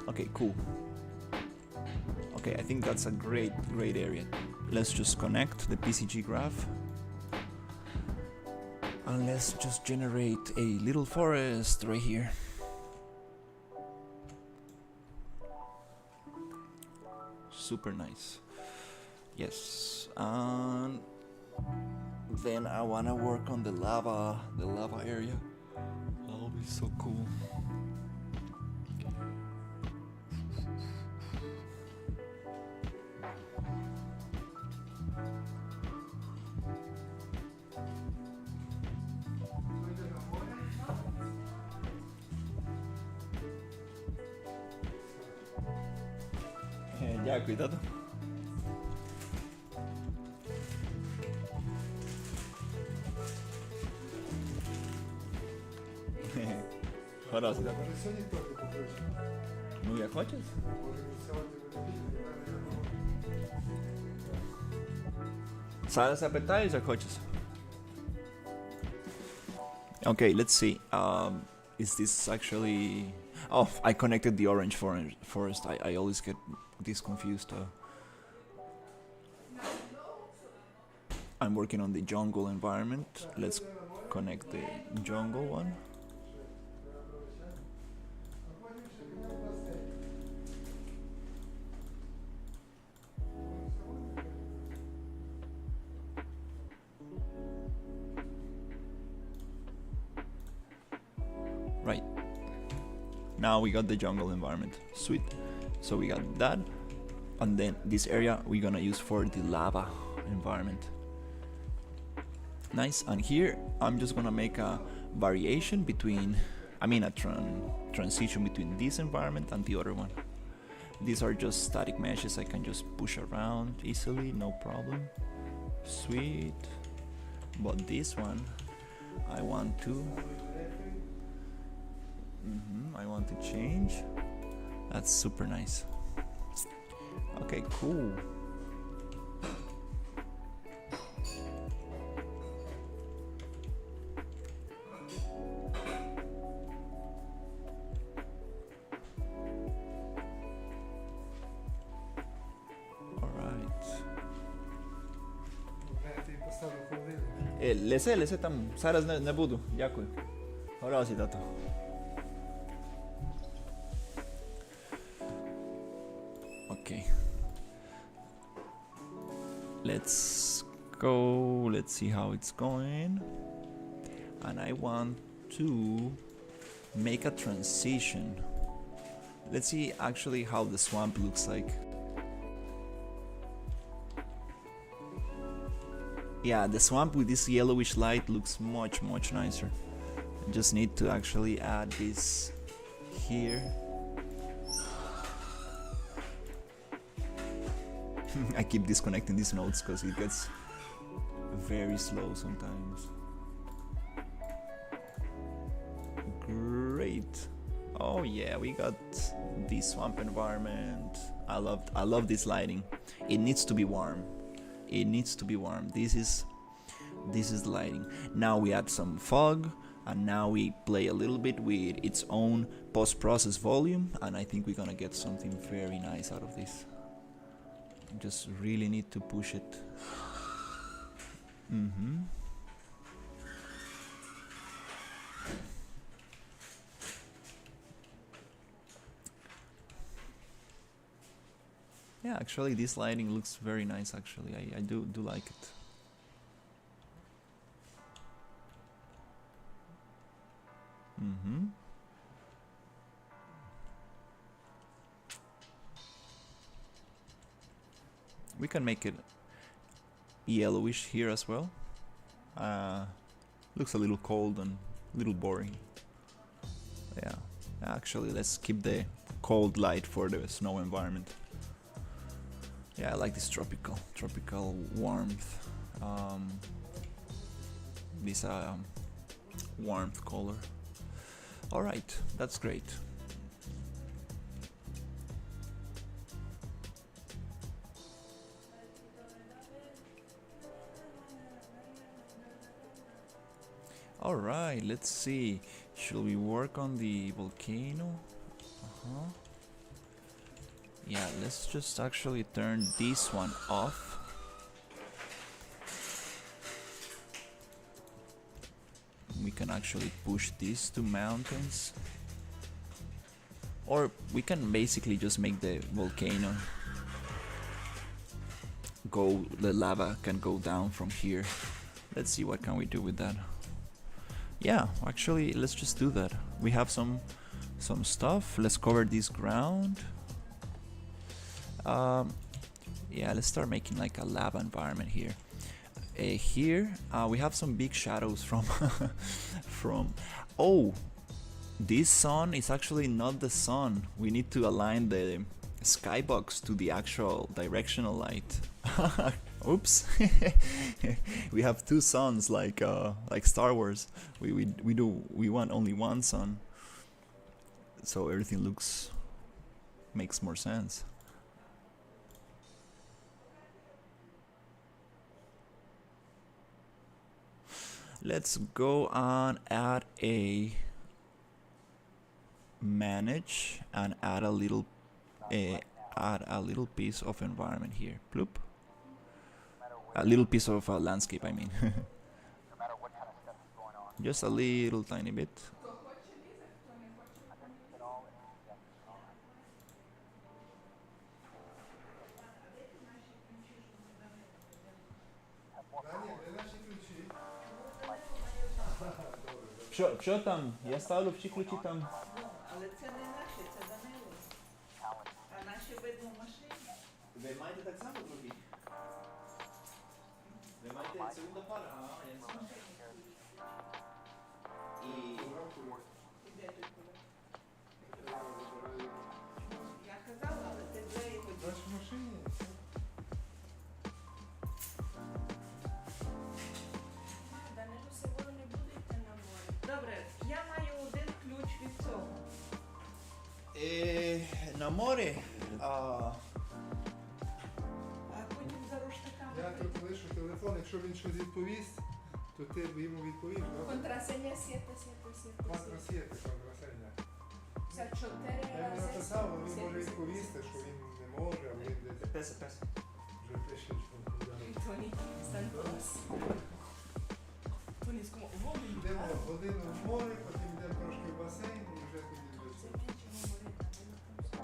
Okay, cool. Okay, I think that's a great area. Let's just connect the PCG graph. And let's just generate a little forest right here. Super nice. Yes, and then I wanna work on the lava area. That'll be so cool. Ya, cuidado. Хорошо. Може сьогодні торти покличемо? Ну, як хочеш. Може сьогодні буде більше, Зараз запитаю, захочеш. Okay, let's see. Is this actually... Oh, I connected the orange forest. I always get this confused. I'm working on the jungle environment. Let's connect the jungle one. Right. Now we got the jungle environment. Sweet. So we got that. And then this area we're gonna use for the lava environment. Nice. And here I'm just gonna make a variation between, I mean a transition between this environment and the other one. These are just static meshes. I can just push around easily, no problem. Sweet. But this one I want to I want to change. That's super nice. Okay, cool. Лесе там, зараз не буду, дякую. Гаразд, тато. Okay. Let's go, let's see how it's going. And I want to make a transition. Let's see actually how the swamp looks like. Yeah, the swamp with this yellowish light looks much nicer. I just need to actually add this here. I keep disconnecting these nodes because it gets very slow sometimes. Great. Oh yeah, we got this swamp environment. I love this lighting. It needs to be warm. It needs to be warm. This is lighting. Now we add some fog, and now we play a little bit with its own post-process volume, and I think we're gonna get something very nice out of this. Just really need to push it. Yeah, actually this lighting looks very nice actually. I do like it. We can make it yellowish here as well. Looks a little cold and a little boring. Yeah, actually let's keep the cold light for the snow environment. Yeah, I like this tropical warmth. This warmth color. All right, that's great. All right, let's see. Should we work on the volcano? Yeah, let's just actually turn this one off. We can actually push these two mountains. Or we can basically just make the volcano go, the lava can go down from here. Let's see what can we do with that. Yeah, actually let's just do that. We have some stuff. Let's cover this ground. Yeah, let's start making like a lava environment here. Here we have some big shadows from oh, this sun is actually not the sun. We need to align the skybox to the actual directional light. Oops. We have two suns like Star Wars. We want only one sun, so everything makes more sense. Let's go and add a manage and add a little piece of environment here. Bloop. A little piece of landscape, I mean. Just a little tiny bit. Даня, де наші ключі? Що там? Я ставлю всі ключі там. Ну, але це не наші, це Данило. А наші видно в машині. Ви маєте так само другі? Ви маєте секунда пара? А, я знаю. І... Іде тут куди? Я казала, але ти вже його Наш в машині. Данило сьогодні не буде йти на море. Добре, я маю один ключ від цього. На море? А потім за руштаками. Я тут лишу телефон, якщо він щось відповість, то ти йому відповіш, добре? Контрасеня 777. Контрасєти, контрасеня. Це 4 Я йому рази. написав, але він може відповісти, що він не може, а він десь Пес. вже пише, що він Тоні, Сантос. Тоні з кому? Йдемо годину в море, потім йдемо трошки в басейн і вже тоді Це десь. менше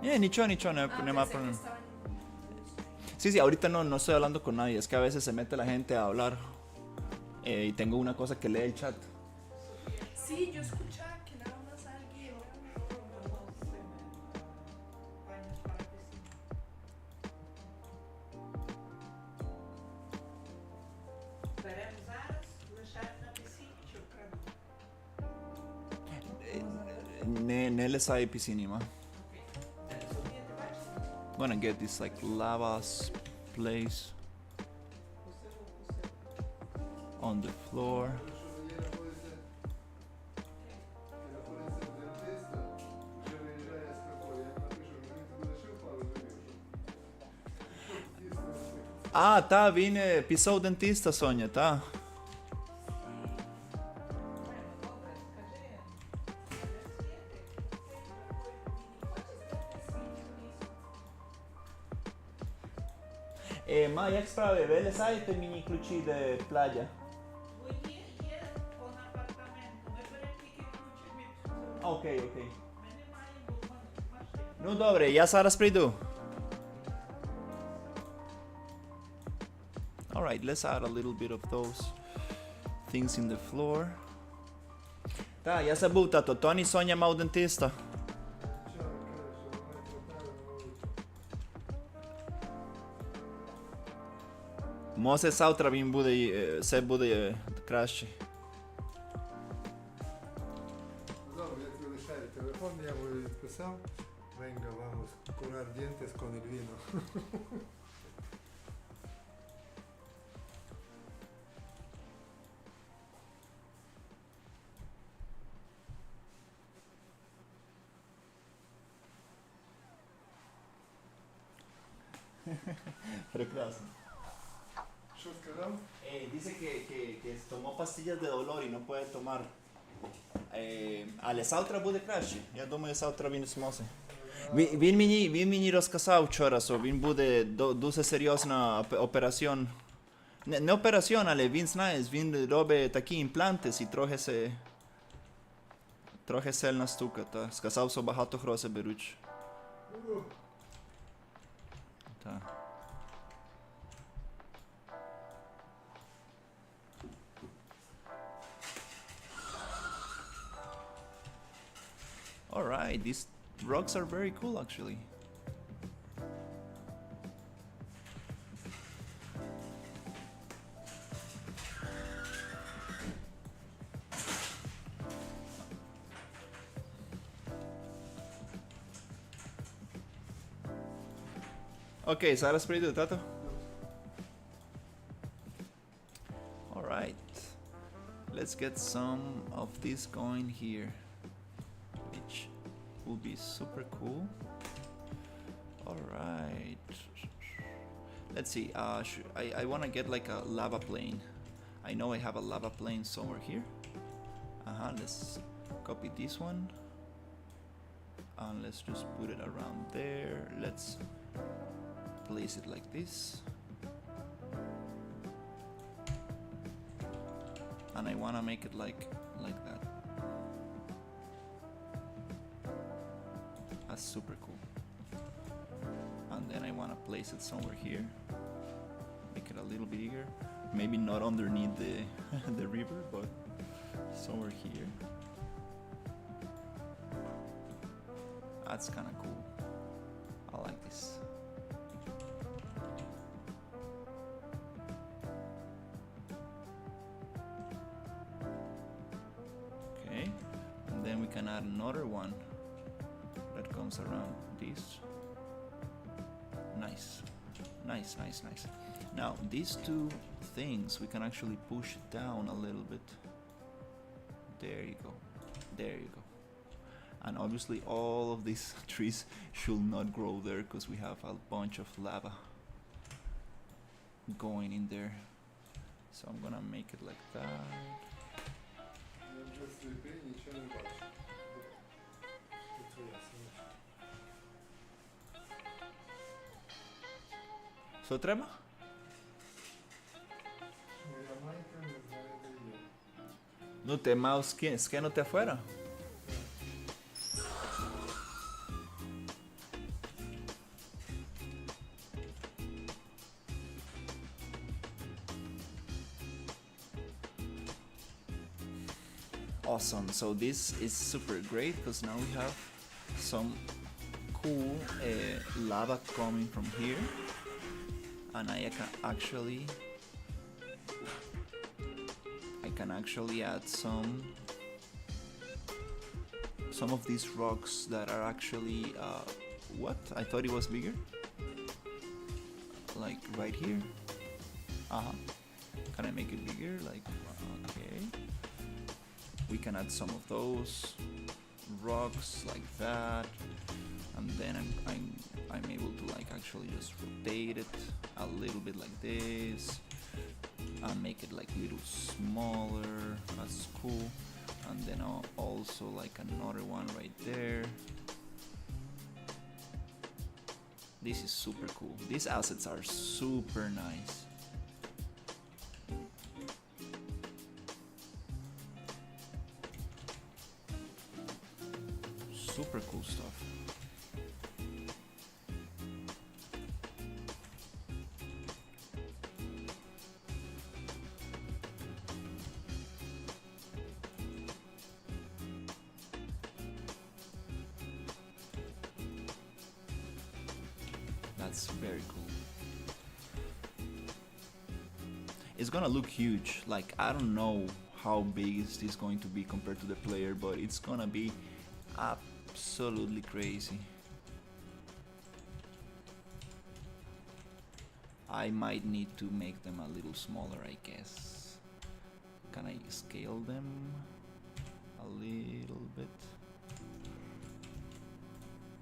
говорити. Ні, нічого, нема проблema. Sí, ahorita no estoy hablando con nadie, es que a veces se mete la gente a hablar y tengo una cosa que lee el chat. Sí, yo escuchaba que nada más alguien. Пані з параписі. Беремо зараз, лишаємо на пісіні чи вкрадемо? Ne le sabe piscinima. Окей. Софія, ти бачиш? I'm gonna get this like lava place Посилу, посилу. on the floor. Що є знаходиться дентиста, вже виїжджає з такою, як напишу, він туди лишив пару днів, щоб Ah, tá, він писав дентиста, Соня, та. Правильно, добре, скажи. Ма, як справи? Ви лишаєте мені ключі до плaya? Твої є пон апартаменту. Ми беремо тільки ключі від цього. Окей. Ми не маємо машини. Ну добре, я зараз прийду. Alright, let's add a little bit of those things in the floor. Та, я забув, тато, Тоні Соня мав дентиста. нічого не каже, що вона квартали на вулицю. Може завтра він буде, все буде краще. Добре, я тобі лишаю телефон, я йому відписав. Venga, vamos, curar dientes con el vino. Прекрасно. Що сказав? Dice que tomó pastillas de dolor y no puede tomar. Але завтра буде краще. Я думаю, завтра він зможе. Він мені розказав вчора, що він буде дуже серйозна операція. Не операція, але він знає, він робить такі імпланти і трохи сильна штука. Та сказав, що багато грошей беруть. Та. Alright, these rocks are very cool actually. Okay, зараз прийду, тато. Alright. Let's get some of this going here, which will be super cool. Alright. Let's see. I want to get like a lava plane. I know I have a lava plane somewhere here. Let's copy this one. And let's just put it around there. Let's place it like this. And I wanna make it like that. That's super cool. And then I wanna place it somewhere here. Make it a little bit bigger. Maybe not underneath the the river, but somewhere here. That's kind of cool. I like this. Okay, and then we can add another one that comes around this. Nice, nice, nice, nice. Now these two things we can actually push down a little bit. There you go. There you go. And obviously all of these trees should not grow there because we have a bunch of lava going in there. So I'm gonna make it like that. Я вже сліпий, нічого не бачу. Це твоя синочка. Що треба? Моя майка не знає, де є. No te mouse скинути afuera. Awesome, so this is super great because now we have some cool lava coming from here, and I can actually add some of these rocks that are actually what? I thought it was bigger, like right here. Can I make it bigger? Like, okay. We can add some of those rocks like that, and then I'm able to like actually just rotate it a little bit like this and make it like a little smaller. That's cool. And then I'll also like another one right there. This is super cool. These assets are super nice. Super cool stuff. That's very cool. It's gonna look huge. Like, I don't know how big is this going to be compared to the player, but it's gonna be absolutely crazy. I might need to make them a little smaller, I guess. Can I scale them a little bit?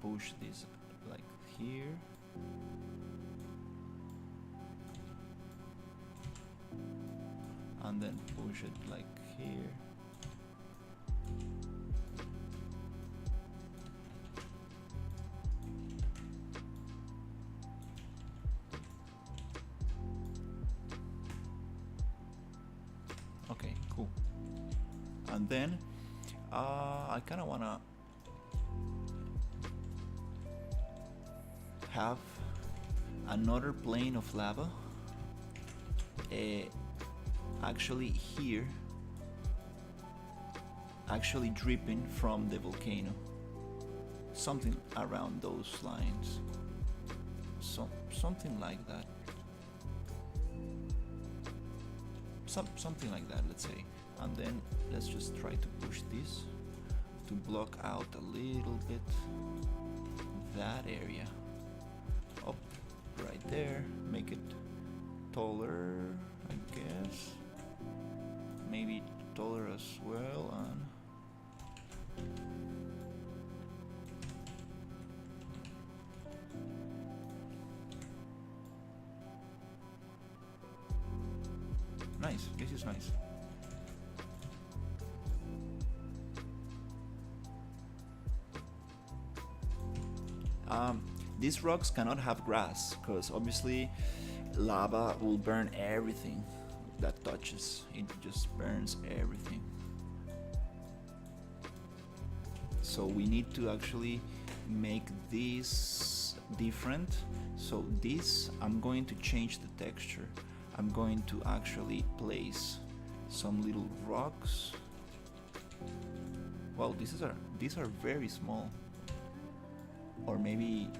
Push this like here. And then push it like here. Okay, cool. And then I kind of want to have another plane of lava actually here, actually dripping from the volcano, something around those lines, something like that, something like that, let's say. And then let's just try to push this to block out a little bit that area up right there, make it taller, I guess, maybe taller as well. And nice. This is nice. These rocks cannot have grass because obviously lava will burn everything that touches. It just burns everything. So we need to actually make this different. So this, I'm going to change the texture. I'm going to actually place some little rocks. Well, these are very small. Or maybe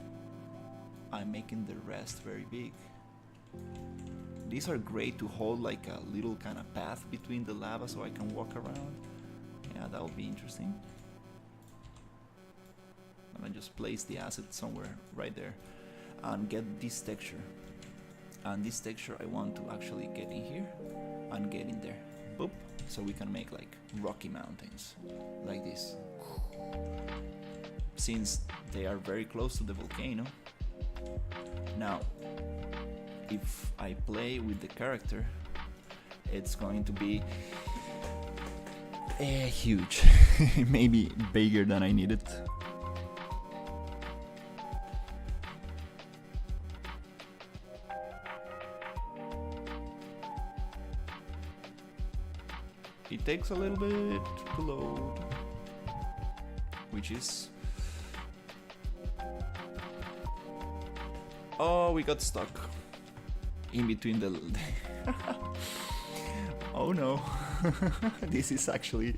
I'm making the rest very big. These are great to hold like a little kind of path between the lava so I can walk around. Yeah, that would be interesting. I'm gonna just place the asset somewhere right there and get this texture. And this texture I want to actually get in here and get in there. Boop. So we can make like rocky mountains like this. Since they are very close to the volcano. Now, if I play with the character, it's going to be huge. Maybe bigger than I needed. It takes a little bit to load, which is... Oh, we got stuck in between the... Oh no. This is actually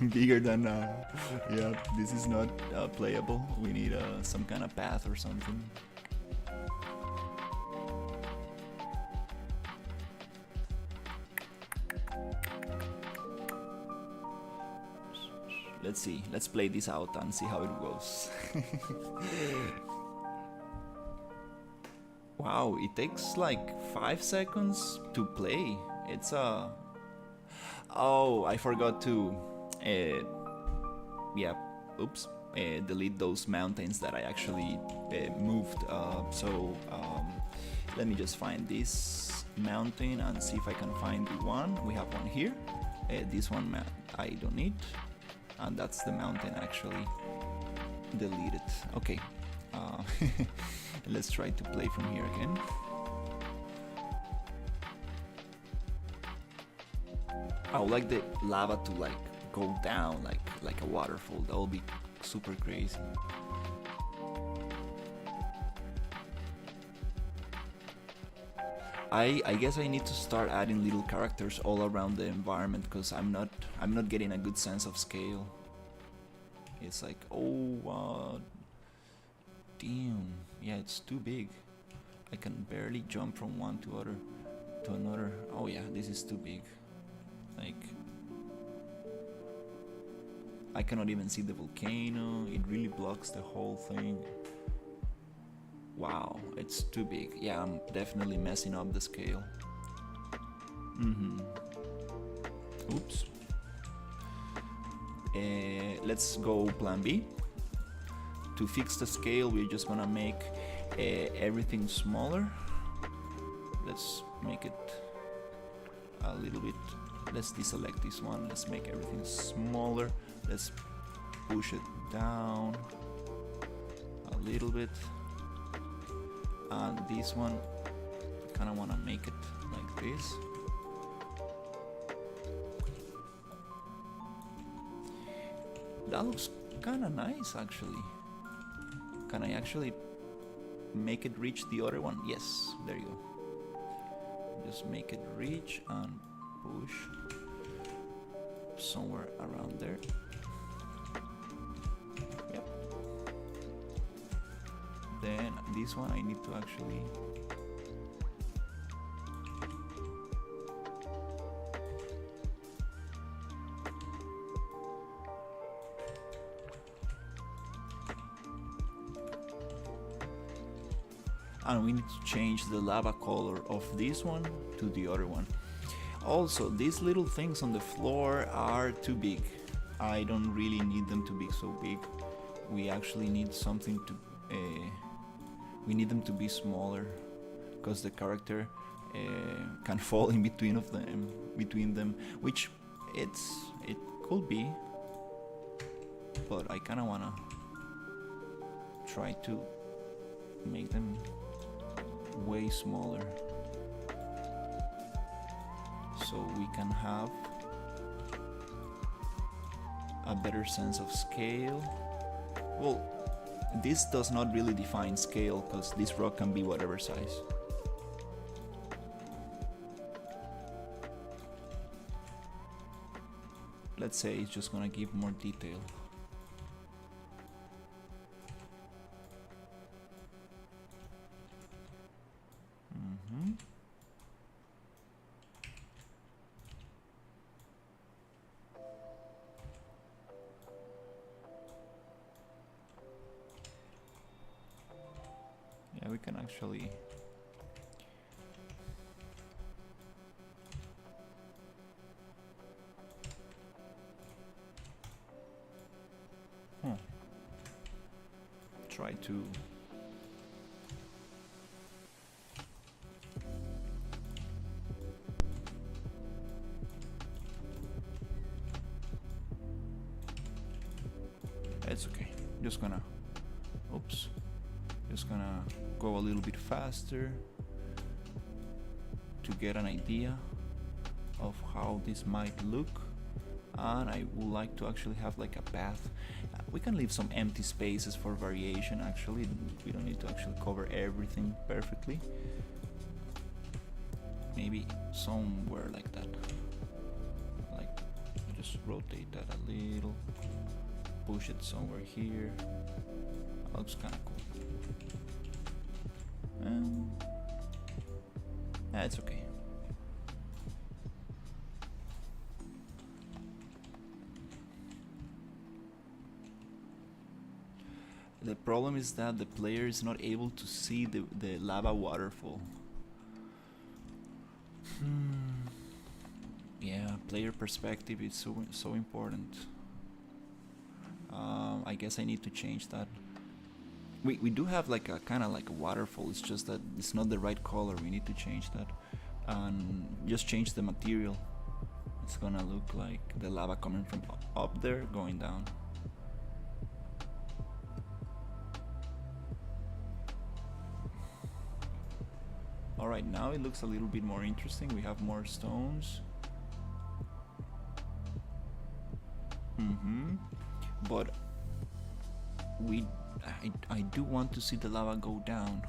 bigger than... yeah, this is not playable. We need some kind of path or something. Let's see. Let's play this out and see how it goes. Wow, it takes like 5 seconds to play. It's a... Oh, I forgot to... yeah, oops. Delete those mountains that I actually moved. Let me just find this mountain and see if I can find one. We have one here. This one I don't need. And that's the mountain actually deleted. Okay. Let's try to play from here again. I would like the lava to like go down like a waterfall. That would be super crazy. I guess I need to start adding little characters all around the environment because I'm not getting a good sense of scale. It's like, oh damn, yeah, it's too big. I can barely jump from one to another. Oh yeah, this is too big. Like, I cannot even see the volcano. It really blocks the whole thing. Wow, it's too big. Yeah, I'm definitely messing up the scale. Oops. Let's go plan B. To fix the scale, we're just gonna make everything smaller. Let's make it a little bit. Let's deselect this one. Let's make everything smaller. Let's push it down a little bit. And this one, I kind of want to make it like this. That looks kind of nice actually. Can I actually make it reach the other one? Yes, there you go. Just make it reach and push somewhere around there. Yep. Then this one I need to actually... And we need to change the lava color of this one to the other one. Also, these little things on the floor are too big. I don't really need them to be so big. We actually need something to... we need them to be smaller, because the character can fall in between them, which it could be, but I kind of wanna try to make them way smaller so we can have a better sense of scale. Well, this does not really define scale because this rock can be whatever size. Let's say it's just gonna give more detail. Yeah, we can actually try to it's okay. Just gonna go a little bit faster to get an idea of how this might look, and I would like to actually have like a path. We can leave some empty spaces for variation. Actually, we don't need to actually cover everything perfectly. Maybe somewhere like that, like just rotate that a little, push it somewhere here. Looks kind of cool. It's okay. The problem is that the player is not able to see the lava waterfall. Yeah, player perspective is so important. I guess I need to change that. We do have like a kind of like a waterfall. It's just that it's not the right color. We need to change that and just change the material. It's gonna look like the lava coming from up there going down. Alright, now it looks a little bit more interesting. We have more stones. But I do want to see the lava go down.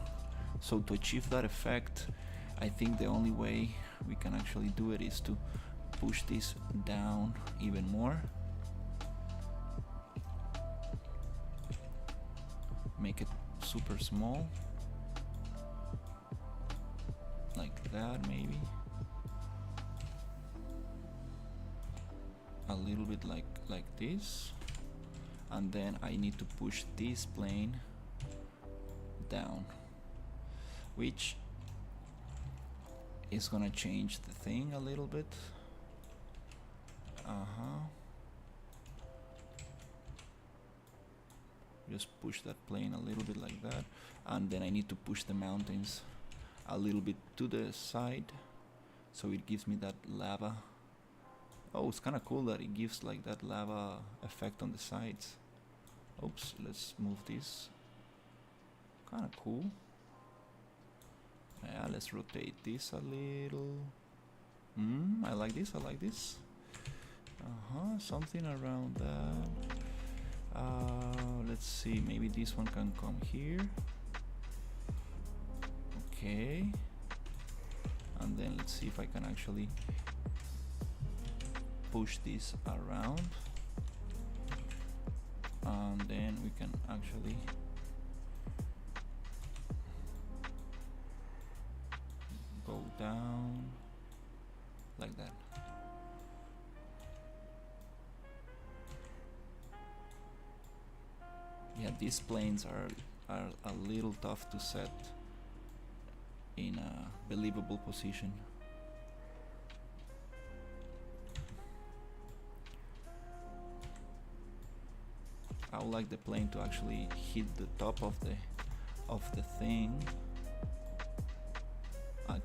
So to achieve that effect, I think the only way we can actually do it is to push this down even more. Make it super small. Like that, maybe. A little bit like this. And then I need to push this plane down, which is gonna change the thing a little bit. Just push that plane a little bit like that, and then I need to push the mountains a little bit to the side so it gives me that lava. Oh, it's kind of cool that it gives like that lava effect on the sides. Oops, let's move this. Kind of cool. Yeah, let's rotate this a little. I like this, I like this. Something around that. Let's see, maybe this one can come here. Okay. And then let's see if I can actually push this around. And then we can actually go down like that. Yeah, these planes are a little tough to set in a believable position. I would like the plane to actually hit the top of the thing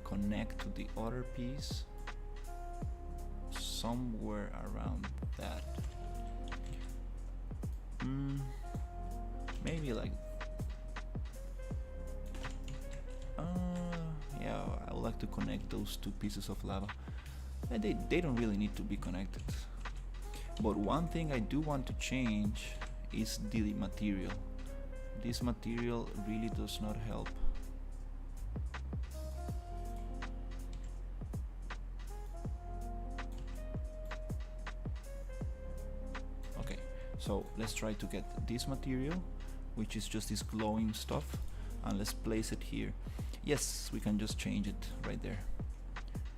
connect to the other piece somewhere around that. Maybe like yeah, I would like to connect those two pieces of lava. And they don't really need to be connected. But one thing I do want to change is the material. This material really does not help. Okay, so let's try to get this material, which is just this glowing stuff, and let's place it here. Yes, we can just change it right there.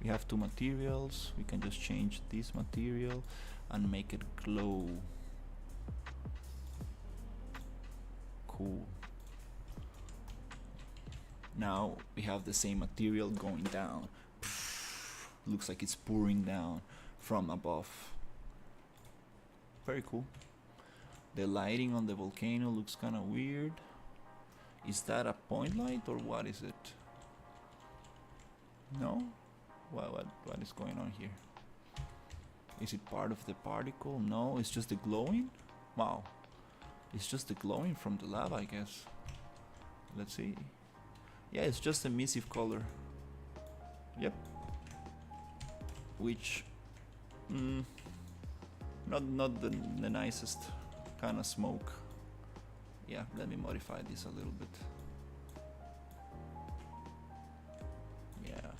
We have two materials, we can just change this material and make it glow. Cool. Now we have the same material going down. Looks like it's pouring down from above. Very cool. The lighting on the volcano looks kind of weird. Is that a point light or what is it? No? What is going on here? Is it part of the particle? No, it's just the glowing? Wow. It's just the glowing from the lava, I guess. Let's see. Yeah, it's just a emissive color. Yep. Which not the nicest kind of smoke. Yeah, let me modify this a little bit. Yeah.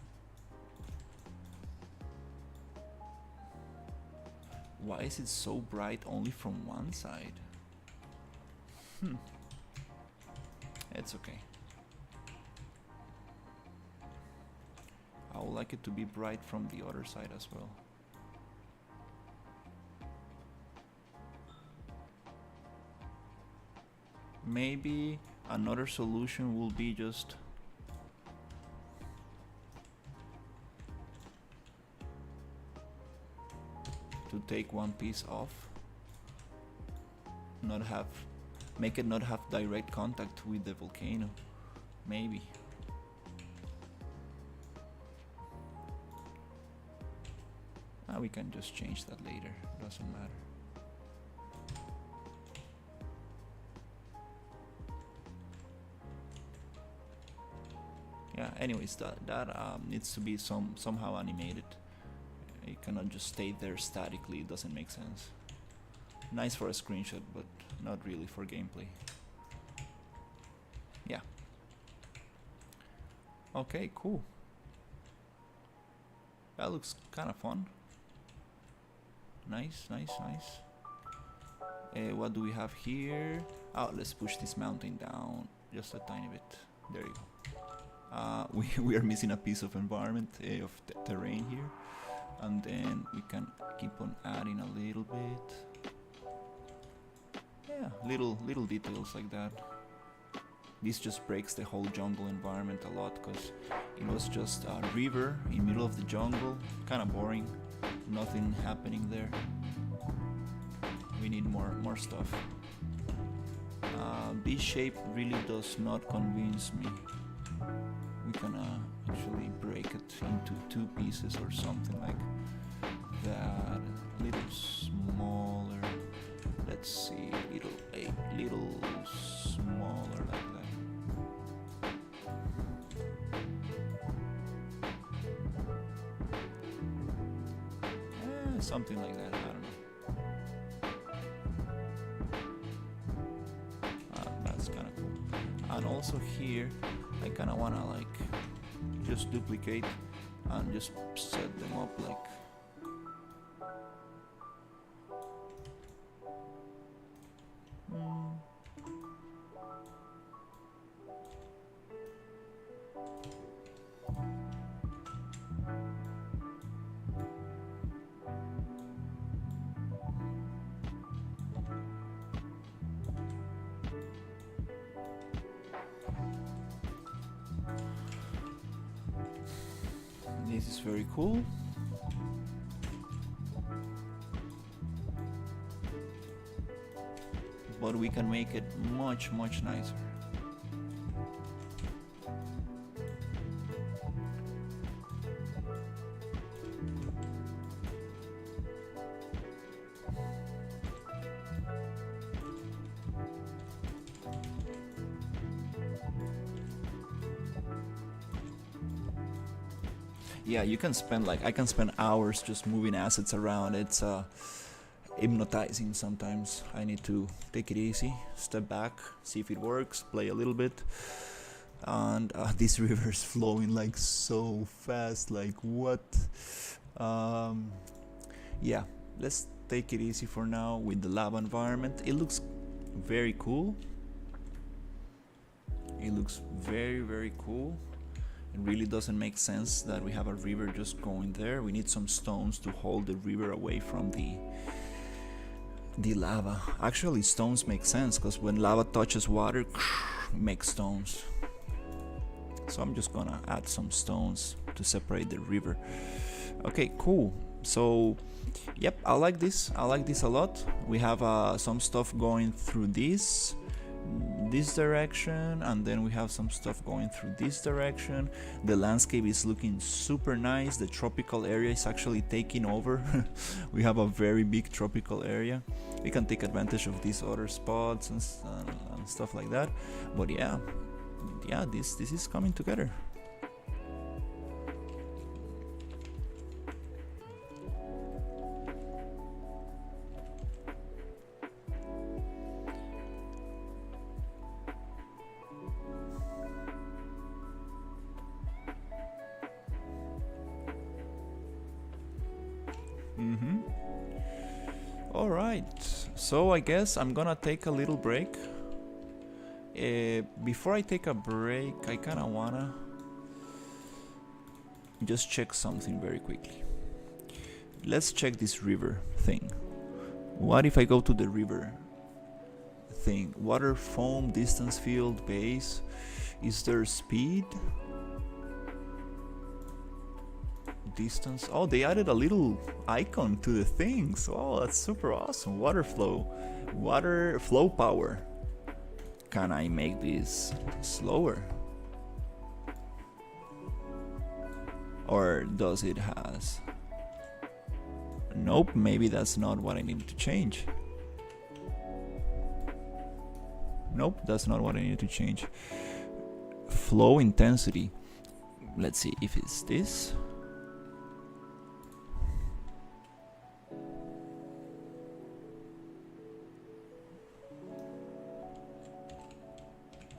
Why is it so bright only from one side? It's okay. I would like it to be bright from the other side as well. Maybe another solution will be just to take one piece off, make it not have direct contact with the volcano. Maybe. We can just change that later, doesn't matter. Yeah, anyways, that needs to be somehow animated. You cannot just stay there statically, it doesn't make sense. Nice for a screenshot, but not really for gameplay. Yeah. Okay, cool. That looks kind of fun. Nice, nice, nice. What do we have here? Oh, let's push this mountain down just a tiny bit. There you go. We are missing a piece of environment, of terrain here. And then we can keep on adding a little bit. Yeah, little details like that. This just breaks the whole jungle environment a lot, because it was just a river in the middle of the jungle. Kind of boring. Nothing happening there. We need more stuff. This shape really does not convince me. We can actually break it into two pieces or something like that. A little smaller. Let's see, a little smaller like that. Something like that, I don't know. That's kind of cool. And also here, I kind of want to like just duplicate and just set them up like this is very cool. But we can make it much nicer. Yeah, you can spend like, I can spend hours just moving assets around. It's hypnotizing sometimes. I need to take it easy, step back, see if it works, play a little bit. And this river is flowing like so fast, like what? Yeah, let's take it easy for now with the lava environment. It looks very cool. It looks very, very cool. It really doesn't make sense that we have a river just going there. We need some stones to hold the river away from the lava. Actually, stones make sense because when lava touches water, it makes stones. So I'm just gonna add some stones to separate the river. Okay, cool. So yep, I like this. I like this a lot. We have some stuff going through this direction, and then we have some stuff going through this direction. The landscape is looking super nice. The tropical area is actually taking over. We have a very big tropical area. We can take advantage of these other spots and stuff like that. But yeah, this is coming together. All right, so I guess I'm gonna take a little break. Before I take a break, I kinda wanna just check something very quickly. Let's check this river thing. What if I go to the river thing? Water, foam, distance field, base. Is there speed? Distance. Oh, they added a little icon to the things. Oh, that's super awesome. Water flow. Water flow power. Can I make this slower? Or does it has? Nope, maybe that's not what I need to change. Nope, that's not what I need to change. Flow intensity. Let's see if it's this.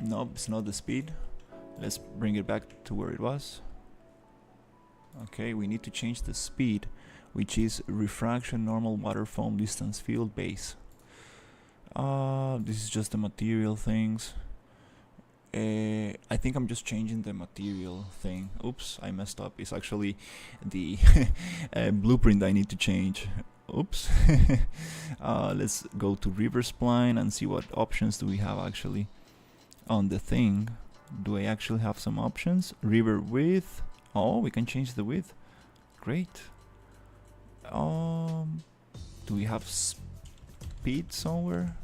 Nope, it's not the speed. Let's bring it back to where it was. Okay, we need to change the speed, which is refraction, normal, water, foam, distance, field, base. This is just the material things. I think I'm just changing the material thing. Oops, I messed up. It's actually the blueprint I need to change. Oops. Let's go to river spline and see what options do we have actually on the thing. Do I actually have some options? River width. Oh, we can change the width. Great. Do we have speed somewhere?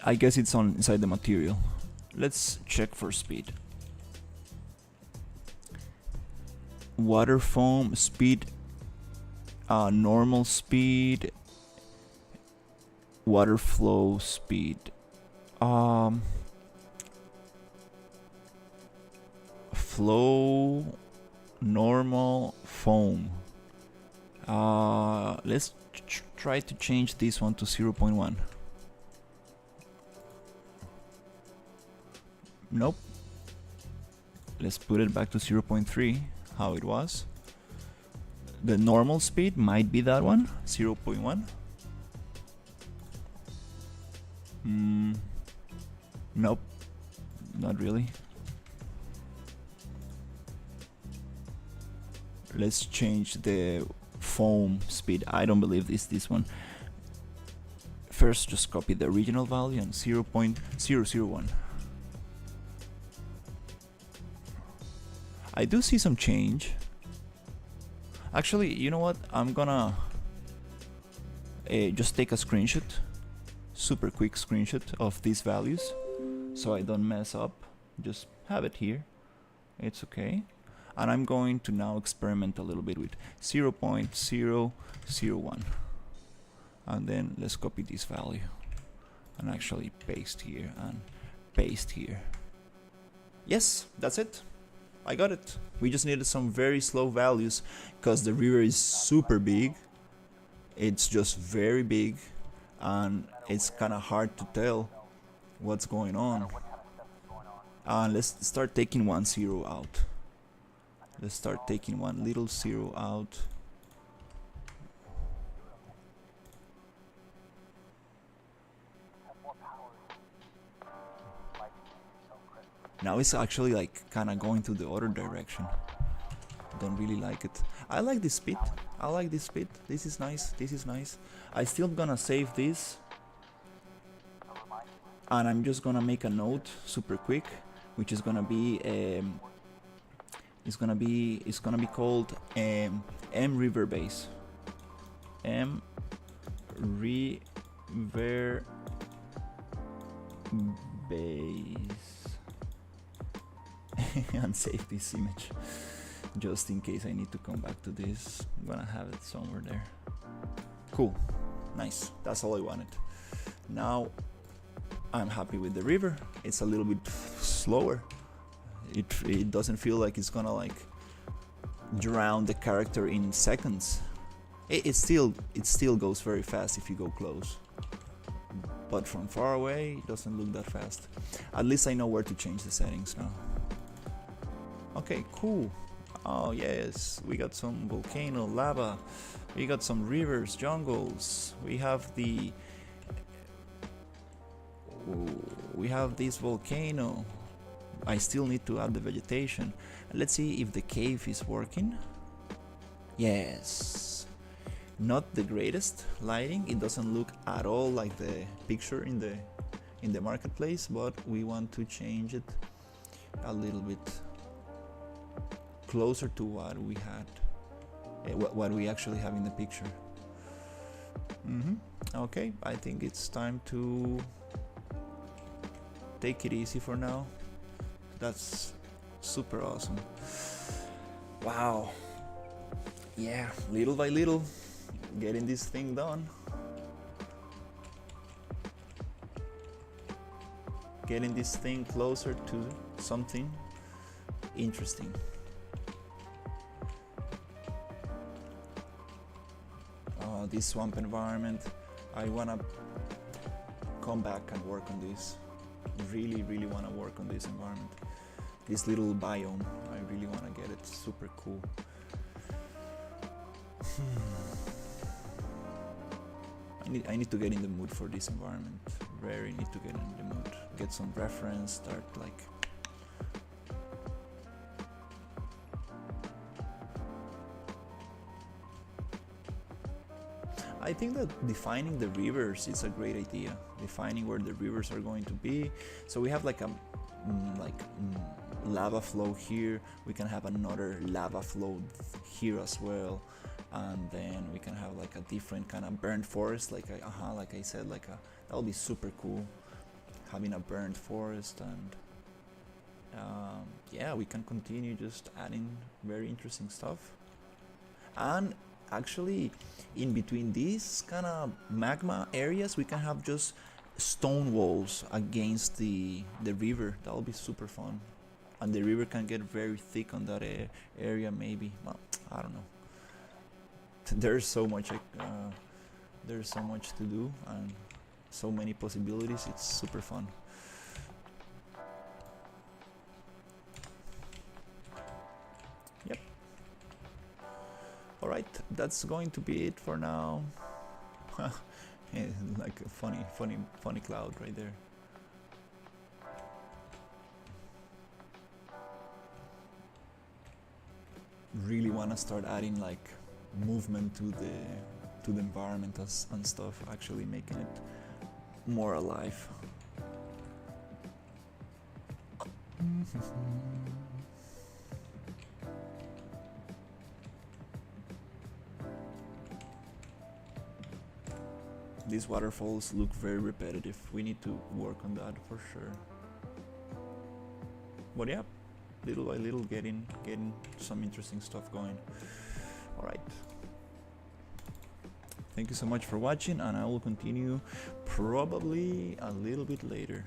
I guess it's on inside the material. Let's check for speed. Water foam speed, normal speed, water flow speed, flow, normal, foam. Let's try to change this one to 0.1. Nope. Let's put it back to 0.3, how it was. The normal speed might be that one, 0.1. Nope, not really. Let's change the foam speed. I don't believe this one. First, just copy the original value and 0.001. I do see some change. Actually, you know what? I'm gonna just take a screenshot, super quick screenshot of these values, so I don't mess up. Just have it here. It's okay. And I'm going to now experiment a little bit with 0.001. And then let's copy this value and actually paste here and paste here. Yes, that's it. I got it. We just needed some very slow values because the river is super big. It's just very big and it's kind of hard to tell what's going on. Let's start taking 1 0 out. Let's start taking one little 0 out. Now it's actually like kind of going to the other direction. Don't really like it. I like this speed. I like this speed. This is nice. This is nice. I still gonna save this. And I'm just gonna make a note super quick, which is gonna be it's gonna be called M River Base. M River Base. And save this image just in case I need to come back to this. I'm gonna have it somewhere there. Cool, nice. That's all I wanted. Now I'm happy with the river. It's a little bit slower. It doesn't feel like it's gonna like drown the character in seconds. It still goes very fast if you go close, but from far away it doesn't look that fast. At least I know where to change the settings now. Okay, cool. Oh yes, we got some volcano, lava, we got some rivers, jungles, we have this volcano. I still need to add the vegetation. Let's see if the cave is working. Yes. Not the greatest lighting. It doesn't look at all like the picture in the marketplace, but we want to change it a little bit closer to what we had, what we actually have in the picture. Okay, I think it's time to take it easy for now. That's super awesome. Wow. Yeah, little by little, getting this thing done. Getting this thing closer to something interesting. This swamp environment, I wanna come back and work on this. Really wanna work on this environment. This little biome, I really wanna get it super cool. I need to get in the mood for this environment. Very need to get in the mood. Get some reference, start like I think that defining the rivers is a great idea. Defining where the rivers are going to be. So we have like a lava flow here. We can have another lava flow here as well, and then we can have like a different kind of burnt forest. Like I said, that'll be super cool. Having a burnt forest, and yeah, we can continue just adding very interesting stuff. And actually, in between these kind of magma areas, we can have just stone walls against the river. That'll be super fun, and the river can get very thick on that area. Maybe, well, I don't know. There's so much to do and so many possibilities. It's super fun. Yep. Alright, that's going to be it for now. Like a funny cloud right there. Really wanna start adding like movement to the environment and stuff, actually making it more alive. These waterfalls look very repetitive. We need to work on that for sure. But yeah, little by little getting some interesting stuff going. Alright. Thank you so much for watching, and I will continue probably a little bit later.